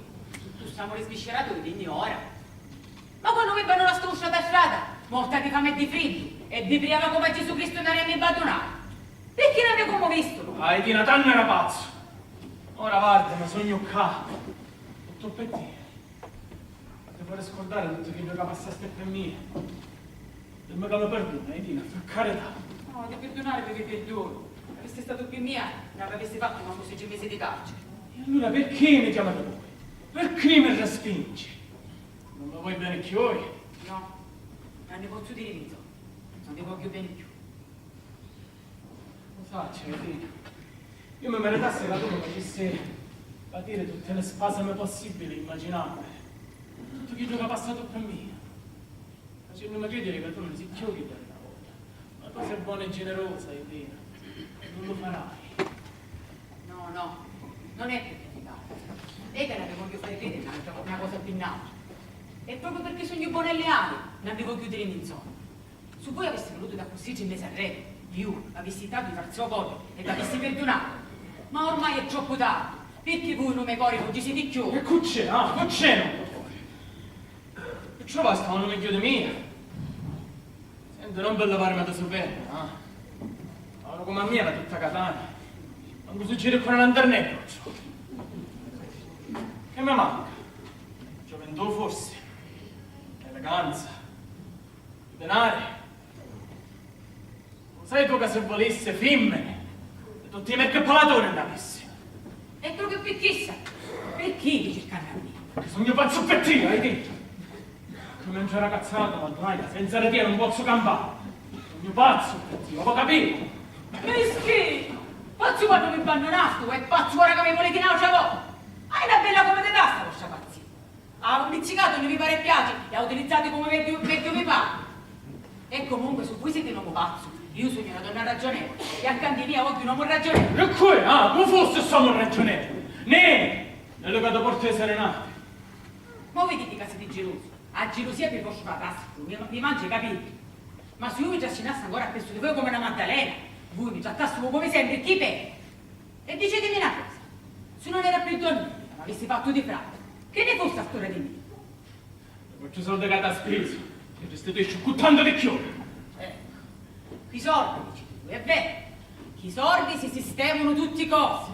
Tu stiamo risviscerato di digni ora. Ma quando mi vanno la struscia da strada, morta di fame e di freddo, e depriava come Gesù Cristo andare a mi abbandonare. Perché non abbiamo come visto? Ah, Tina, tanto era pazzo. Ora guarda, mi sogno qua. Tutto per te. Vorrei scordare tutto che giocava a stette mie. Il mio calo perdono, Tina, per carità. No, di perdonare perché perdono. Aveste stato più mia, non aveste fatto manco 6 mesi di carcere. E allora perché mi chiamate voi? Perché mi respingi? Non mi vuoi bene più ora? No, non ne posso dire niente. Non ti voglio bene più. Lo faccio, Tina. Io mi meritassi che tu mi facessi patire tutte le spasime possibili, immaginabili. Tutto che gioca passato per me. Facendomi credere che tu non sei più che per una volta. Ma tu sei buona e generosa, Tina. Non lo farai. No, non è per carità. E che non vi voglio fare credere una cosa più innata. E proprio perché sono io buona e leale, non vi voglio chiudere in zona. Se voi aveste voluto da così ci mese arredo, io avessi dato di farsi cuore e l'avessi perdonato. Ma ormai è troppo tardi, perché voi non mi cuore non ci siete più. E cucce, no, cucce non. Ciò basta un meglio di me. Sento, non per levarmi da sopra, no? Ora come a mia era tutta catana. Non mi succede con una lanternetta. Che mi manca? Gioventù forse. Eleganza. Denari. Lo sai tu che se volesse femmine, tutti i mercappolatori andavessi. E proprio per chissà, perché vi cercate a me? Perché sono io pazzo per te, hai detto. Come un ragazzato, ma ormai senza retia non posso campare. Sono io pazzo per te, lo può capire? Meschino! Pazzo quando mi abbandonato, e pazzo ora che mi volete in altra volta. Hai una bella come te tasta questa pazzia. Ha pizzicato non vi pare piace e ha utilizzato come vecchio mi pare. E comunque su voi siete un uomo pazzo. Io sono una donna ragionevole e accanto a mia voglio un uomo ragionevole. E qui, come fosse siamo ragionevoli. Ne, nelle cade porte serenate. Ma voi dite che siete gelosi. A gelosia vi posso fare mi mangi i capelli. Ma se io mi trascinasse ancora a questo di voi come una Maddalena, voi mi trattaste come sempre chi per. E dicetemi una cosa, se non era più donna, ma avessi fatto di frate, che ne fosse a storia di me? Faccio soldi che ti speso, ti restituisci buttando di più. I soldi, dici tu, è vero, che i soldi si sistemano tutti i cosi,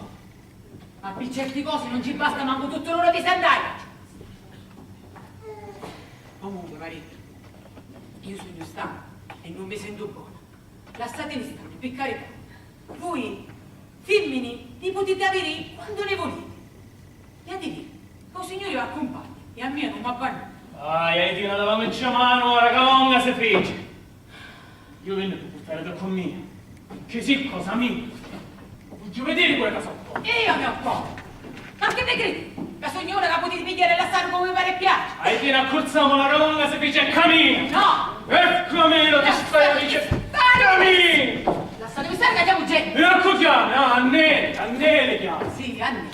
ma per certi cose non ci basta manco tutto l'oro di sandalia. Comunque, marito, io sono stanco e non mi sento buona. Lasciatemi stare, per carità. Voi, femmini, li potete avere quando ne volete. E a dire, che il Signore vi accompagna e a me non mi abbandona. Hai Tina, davamo in mano, ora che longa si fece. Io vengo per portare da con me. Che sì, cosa mia. Voglio vedere quella cosa. E io mi oppongo. Ma che ne credi? La signora la potete pigliare e lasciare come vi pare e piace. Hai Tina, accorziamo la longa si fece e cammino. No! E cammino, ti spero, dice. Cammino! Lasciatemi stare che andiamo gente. E ecco chiama, a Nele chiama. Sì, a me.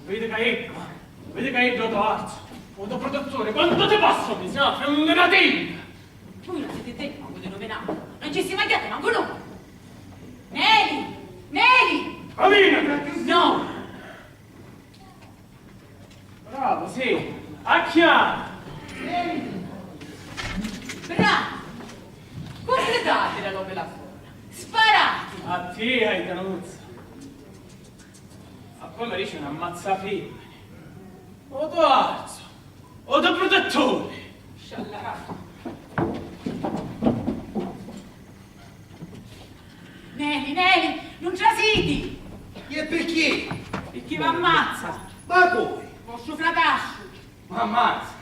Vedi che è arzo. Fotoprotettore, quanto ti passo, mi sa, è un negativo. Voi non siete denti, manco di nome nato. Non ci si mangiate, manco no. Neli! Neli! Camina! No! Bravo, sì. A chiama. Bravo! Guardate la roba là fuori! Sparate! A te, Aidanuzza! A poi mi dice un ammazzafemmine! O tuo arzo! O tuo protettore! Sciallarato! Neli, non trasiti! E perché? Perché mi ammazza! Ma come? Posso fracascio! Ma ammazza!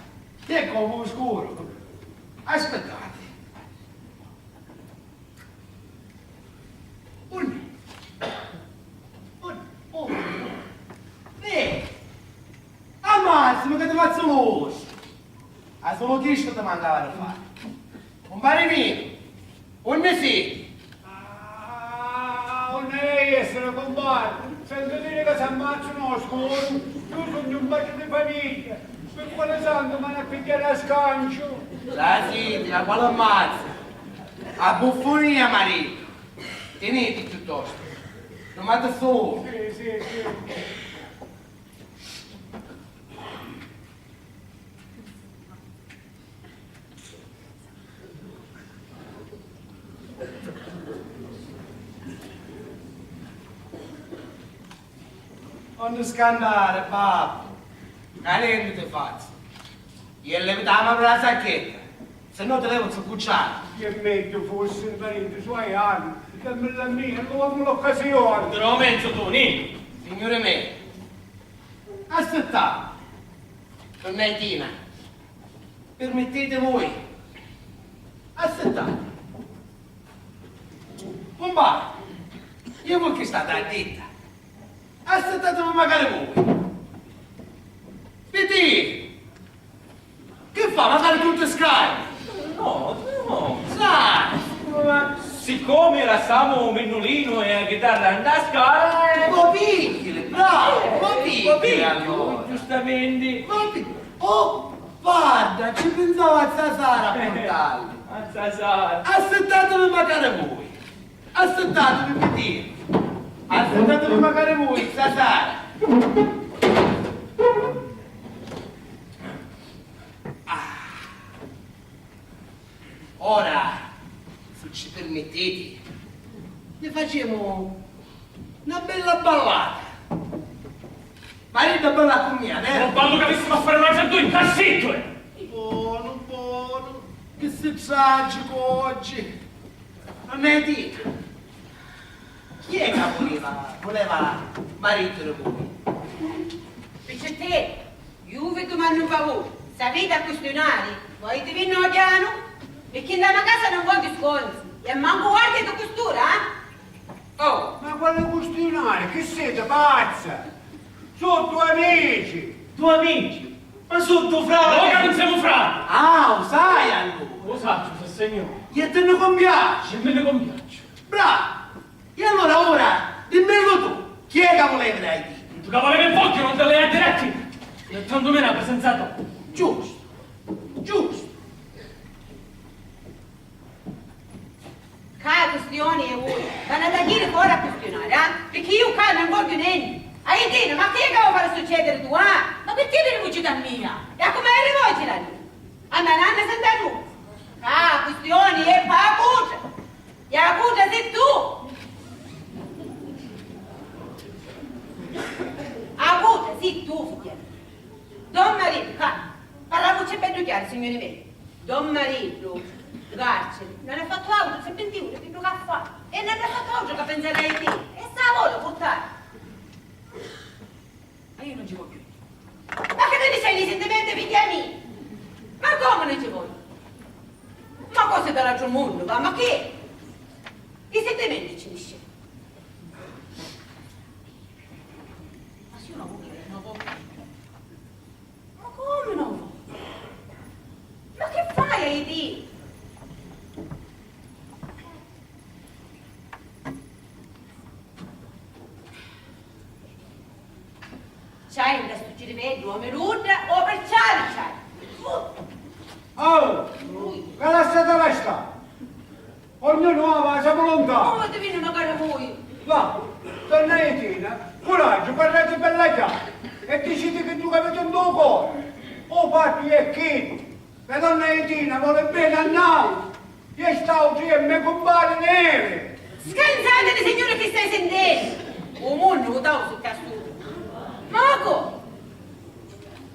È come oscuro! Aspettate! Ammazzami che ti faccio l'osso! Ah, solo questo ti mancava da fare! Un barimino! Un nesì! Non è essere combattere! Sento dire che si ammazzano a scuola! Io sono un bacio di famiglia! Per quale santo mi hanno a pigliare a scancio! La Silvia, quale ammazza? A buffonia, marito! Tenete piuttosto! Non manda solo! Sì. Non scandare, papà! Calendo ti faccio! Io leviamo per la sacchetta! Se no te levo su cucciare! Che meglio fosse il marito, i suoi anni! Dammi la mia, non avevo l'occasione! Te lo mezzo tu, Nino! Signore me, aspettate, Donnettina, permettete voi, aspettate, un bar, io voi che state a detta, aspettatemi magari voi, vedete, che fa, magari tutte scale? No, Sai, siccome era Samo Mennolino e la chitarra in tasca, un po' piccole, bravo, un po' piccole allora. giustamente. Oh, guarda, ci pensavo a Sasara a portarli. A Sasara. Aspettatemi magari voi. Aspettatemi per dire. Aspettatemi magari voi, Sasara. Ora, se ci permettete, ne facciamo una bella ballata. Marito balla con mia, Non quando capissimo a fare una certo in cassetto! Buono, che sei tragico oggi. Non è dito. Chi è che voleva marito di voi? Invece te, io vi domando un favore, sapete a questionare? Voi ti vengono piano? Perché nella casa non voglio sconzi, e manco guardi di costura, eh? Oh! Ma quale questionare? Che siete pazza? Sono tuoi amici! Tuoi amici? Ma sono tuoi frati? Ora non siamo frati! Ah, lo sai allora? Lo saggio, se signore. E te ne compiace? E me ne compiaccio. Bravo! E allora ora, dimmelo tu, chi è che voleva dai diti? Tu che volevi il occhio, non te le hai diretti! E tanto me ne ha presentato. Giusto, giusto. Cara questione è voi, vanno da dire fuori a questionare, eh? Perché io qua non voglio niente. Hai detto, ma che è che vuoi fare succedere tu, eh? Ma perché vi rivolgi da mia? E come è rivolgi la lì? A me non ne sente tu. Ah, questione è per la cuccia. E la cuccia sei tu. La cuccia sei tu, figlio. Don Marino, parla la voce bello chiaro, signori miei. Don Marino, carcere, non ha fatto altro, si è pentito, che tu che ha fatto. E non ha fatto altro che pensare a te. E sta la voglio portare. Ma io non ci voglio. Ma che tu dici gli sentimenti, figlia mia? Ma come non ci voglio? Ma cose dall'altro mondo, va? Ma che? I sentimenti ci dice. Ma se io non voglio, non voglio. Ma come non voglio? Ma che fai ai dì? C'hai un resto ci rivedi, o merudda o per c'hai. Oh! Che la stata resta? Ognuno va, siamo lontani! Come ti viene magari voi? Va, donna Etina, coraggio, parlate per la chiave e decidi che tu avete un tuo cuore. O fatti e che, La donna Etina vuole bene a noi. Io stavo qui e mi compare neve. Scansate, signore, che stai sentendo? Un mondo lo davo sul cassuto. Moco!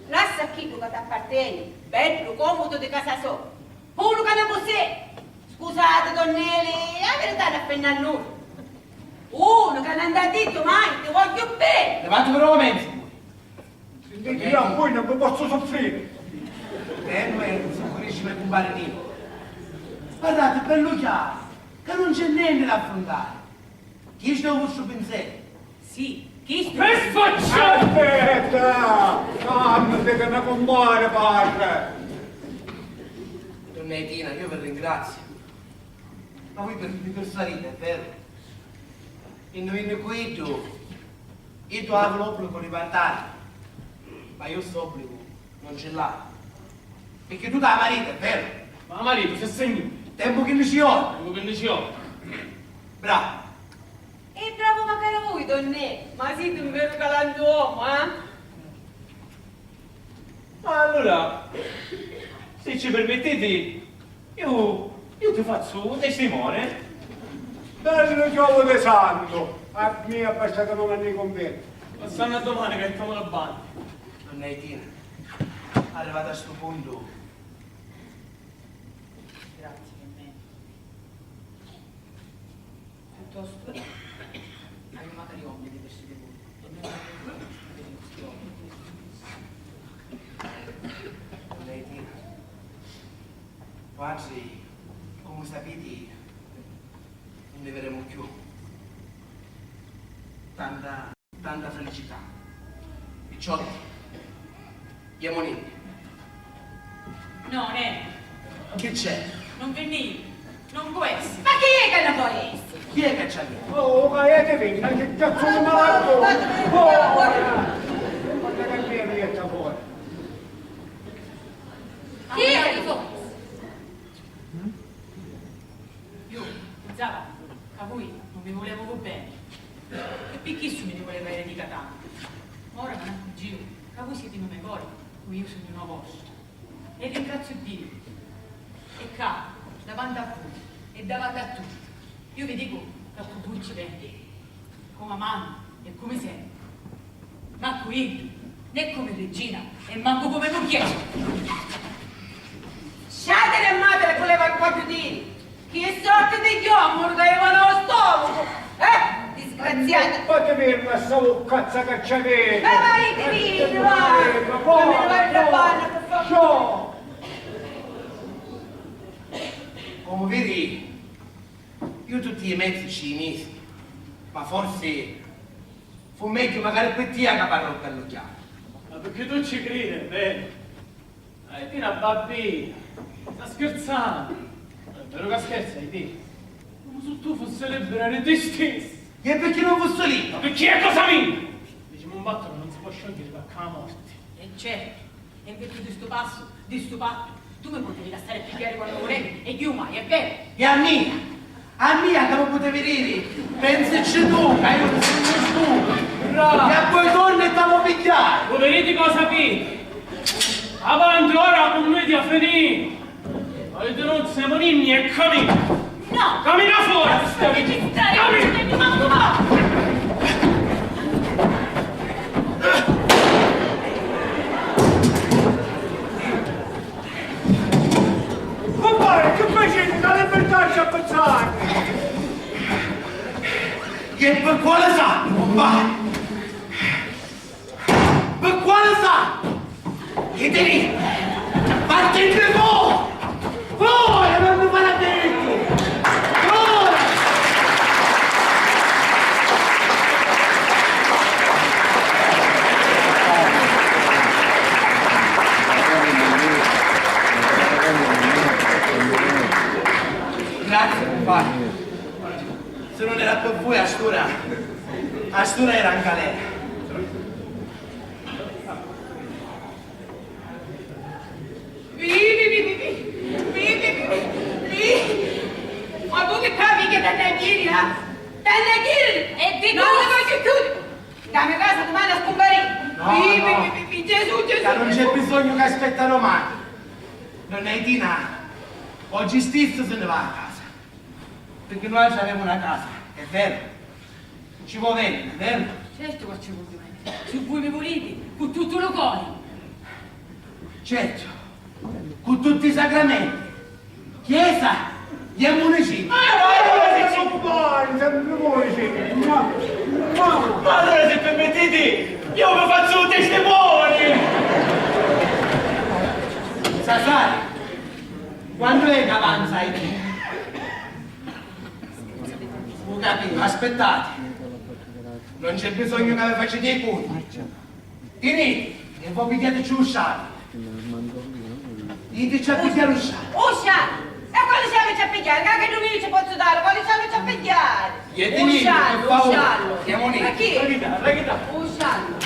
Lascia chi che ti appartiene, bello, comodo di casa sua. Uno che non può essere. Scusate, donnelli, la verità non appena a nulla. Uno che non ha detto mai, ti voglio bene. Levate per un momento. Sentite, io a voi non mi posso soffrire. Noi non siamo riusciti a compare Nino. Guardate, bello chiaro, che non c'è niente da affrontare. Chi sta il vostro pensiero? Sì, chi sta? Per facciare! Aspetta! Calmate che ne compare, padre. Donna Etina, io vi ringrazio. Ma voi per salire, è vero? E noi ne guido. Io tu avevo l'obbligo di partare. Ma io sto obbligo non ce l'ho. Perché tu da marito, è vero? Ma marito, se segni, Tempo che ne ci ho. tengo che ne ci ho. Bravo. E bravo magari voi, donne, ma siete un vero galantuomo, eh? Ma allora, se ci permettete, io ti faccio un testimone. Bello gioco di santo. A me ha passato non anni con me. Passanno a domani che mettiamo la banda. Donna Etina, arrivata a sto punto. Grazie per me. Piuttosto, hai magari obblighi di questi devuti. Donna Etina, oggi, come sapete, non ne vedremo più. Tanta felicità. Picciotti, andiamo lì. No, Che c'è? non venire, non può essere. Ma chi è che non può essere? Chi è che c'ha lì? Oh, caete vinta, che cazzo di malato! Guarda che mi riesce fuori. Chi è che forse? Io pensavo che voi non vi volevo bene. E perché mi voleva eredità tanto? Ma ora non è giro, che voi siete in una memoria, io sono una vostra. E ringrazio Dio. E qua, davanti a voi e davanti a tutti, io vi dico che voi ci vende, come mamma e come sempre. Ma qui, né come regina e manco come conchiesa. Sciate le madre voleva proprio dire. Che sorte di chiomoro che avevano lo stomaco. Disgraziata. Fate fermo a sta cazzo che c'avete! Ma vai, divino, vai! Non me ne vai da panna, per favore! Come vedi, io tutti i mezzi ci misi, ma forse fu meglio magari per te che parlo bello chiaro. Ma perché tu ci credi, bene? Hai una babbina, sta scherzando. È vero che scherzi, hai detto. Come se tu fossi celebrare te stesso. E perché non fosse lì? Ma perché è cosa mia? Diciamo un batto che non si può sciogliere perché la morte. E certo, e in virtù di sto passo, di sto patto, tu mi potevi lasciare pigliare quando volevi, e io mai, è vero? E a mia che lo potevi dire, pensaci tu, che io ti sono tu. Bravo! E a poi torni e t'amo pigliare. Voi vedete cosa sapete? Avanti ora con noi ti a finire. Avete non siamo ninni e cammina. No! Cammina fuori! Devi stare, non ci devi manco fare! Compare, che facete? La libertà ci appezzate! E per quale santo, compare? Per quale santo? Che ti dico? Partite voi! Voi non mi fate detto! Voi! Grazie, compare. Se non era per voi, Astura era in galera. Ma tu che capi che te ne chiedi, eh? Te ne chiedi! E di non le voglio chiudere! Dammi casa domani a scomparire! No. Gesù! Non c'è bisogno che aspettano mai. Donna Etina, oggi stesso se ne va a casa. Perché noi abbiamo una casa, è vero? Ci può venire, è vero? Certo che ci vuoi venire. Se voi mi volete, con tutto lo cuore. Certo, con tutti i sacramenti, chiesa e municipio. Ma allora se permettete, io vi faccio un testimone! Sasari, quando è che avanza i te? Capito, aspettate. Non c'è bisogno che vi facciate i conti. Tenete e voi pigliateci lo scialle. Diteci a pigliare lo scialle. Oh, scialle! E quale scialle a pigliare? Che non mi ci posso dare? Quale scialle a pigliare? Chiedete per favore. Siamo lì. Ma chi? Ragazzi, Un scialle.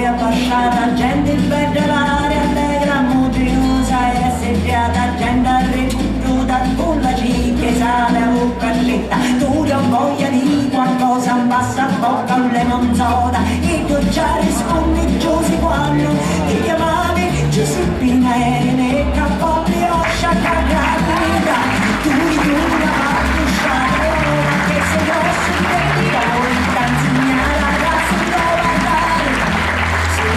Appasciata, gente bella l'aria, allegra, motriosa e assediata, gente arrebuttata, con la cicca sale a bocca scetta, tu ti ho voglia di qualcosa, un passa a bocca, un lemon soda, e tu già rispondi Giusi quando ti chiamavi Giuseppina Erne, cappotto e oscia, carrata, tu la parte usciare, che se io sintetica, o canzigna ragazzi,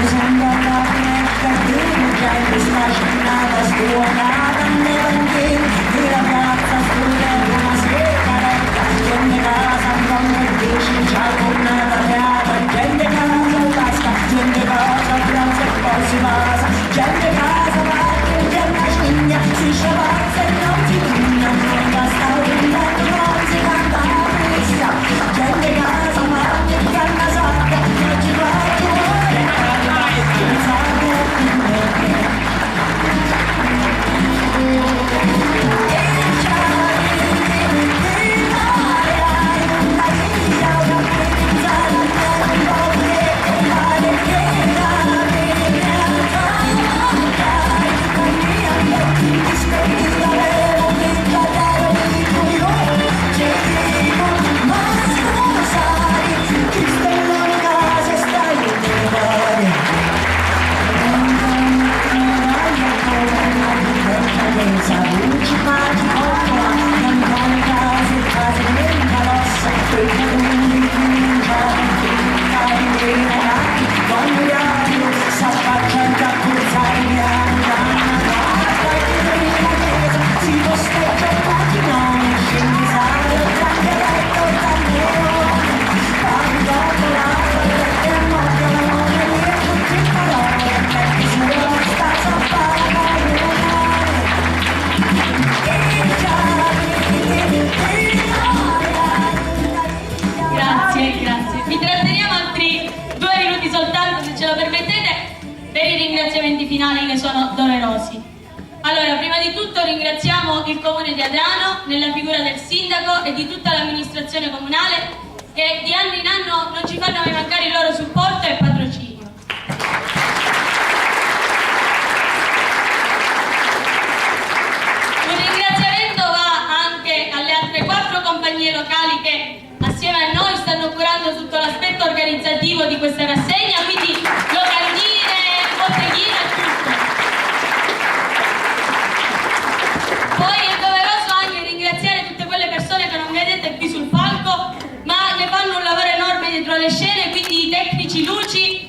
sembra la finestra di un gente smacinata, stuonata nell'angelo di la piazza studiata una sigaretta, gente casa con le bici già tornata beata, gente casa tasca, gente casa piazza e poi si passa, gente casa parte e gente cigna, si sciavazza e non si china, non basta una non si canta la messa, gente casa parte e canta sacca, non ci va a cuore. Finali che sono doverosi. Allora, prima di tutto ringraziamo il Comune di Adrano nella figura del sindaco e di tutta l'amministrazione comunale che di anno in anno non ci fanno mai mancare il loro supporto e patrocinio. Un ringraziamento va anche alle altre 4 compagnie locali che assieme a noi stanno curando tutto l'aspetto organizzativo di questa rassegna, quindi locandine, botteghine e tutto. Poi è doveroso anche ringraziare tutte quelle persone che non vedete qui sul palco, ma che fanno un lavoro enorme dietro le scene, quindi i tecnici luci,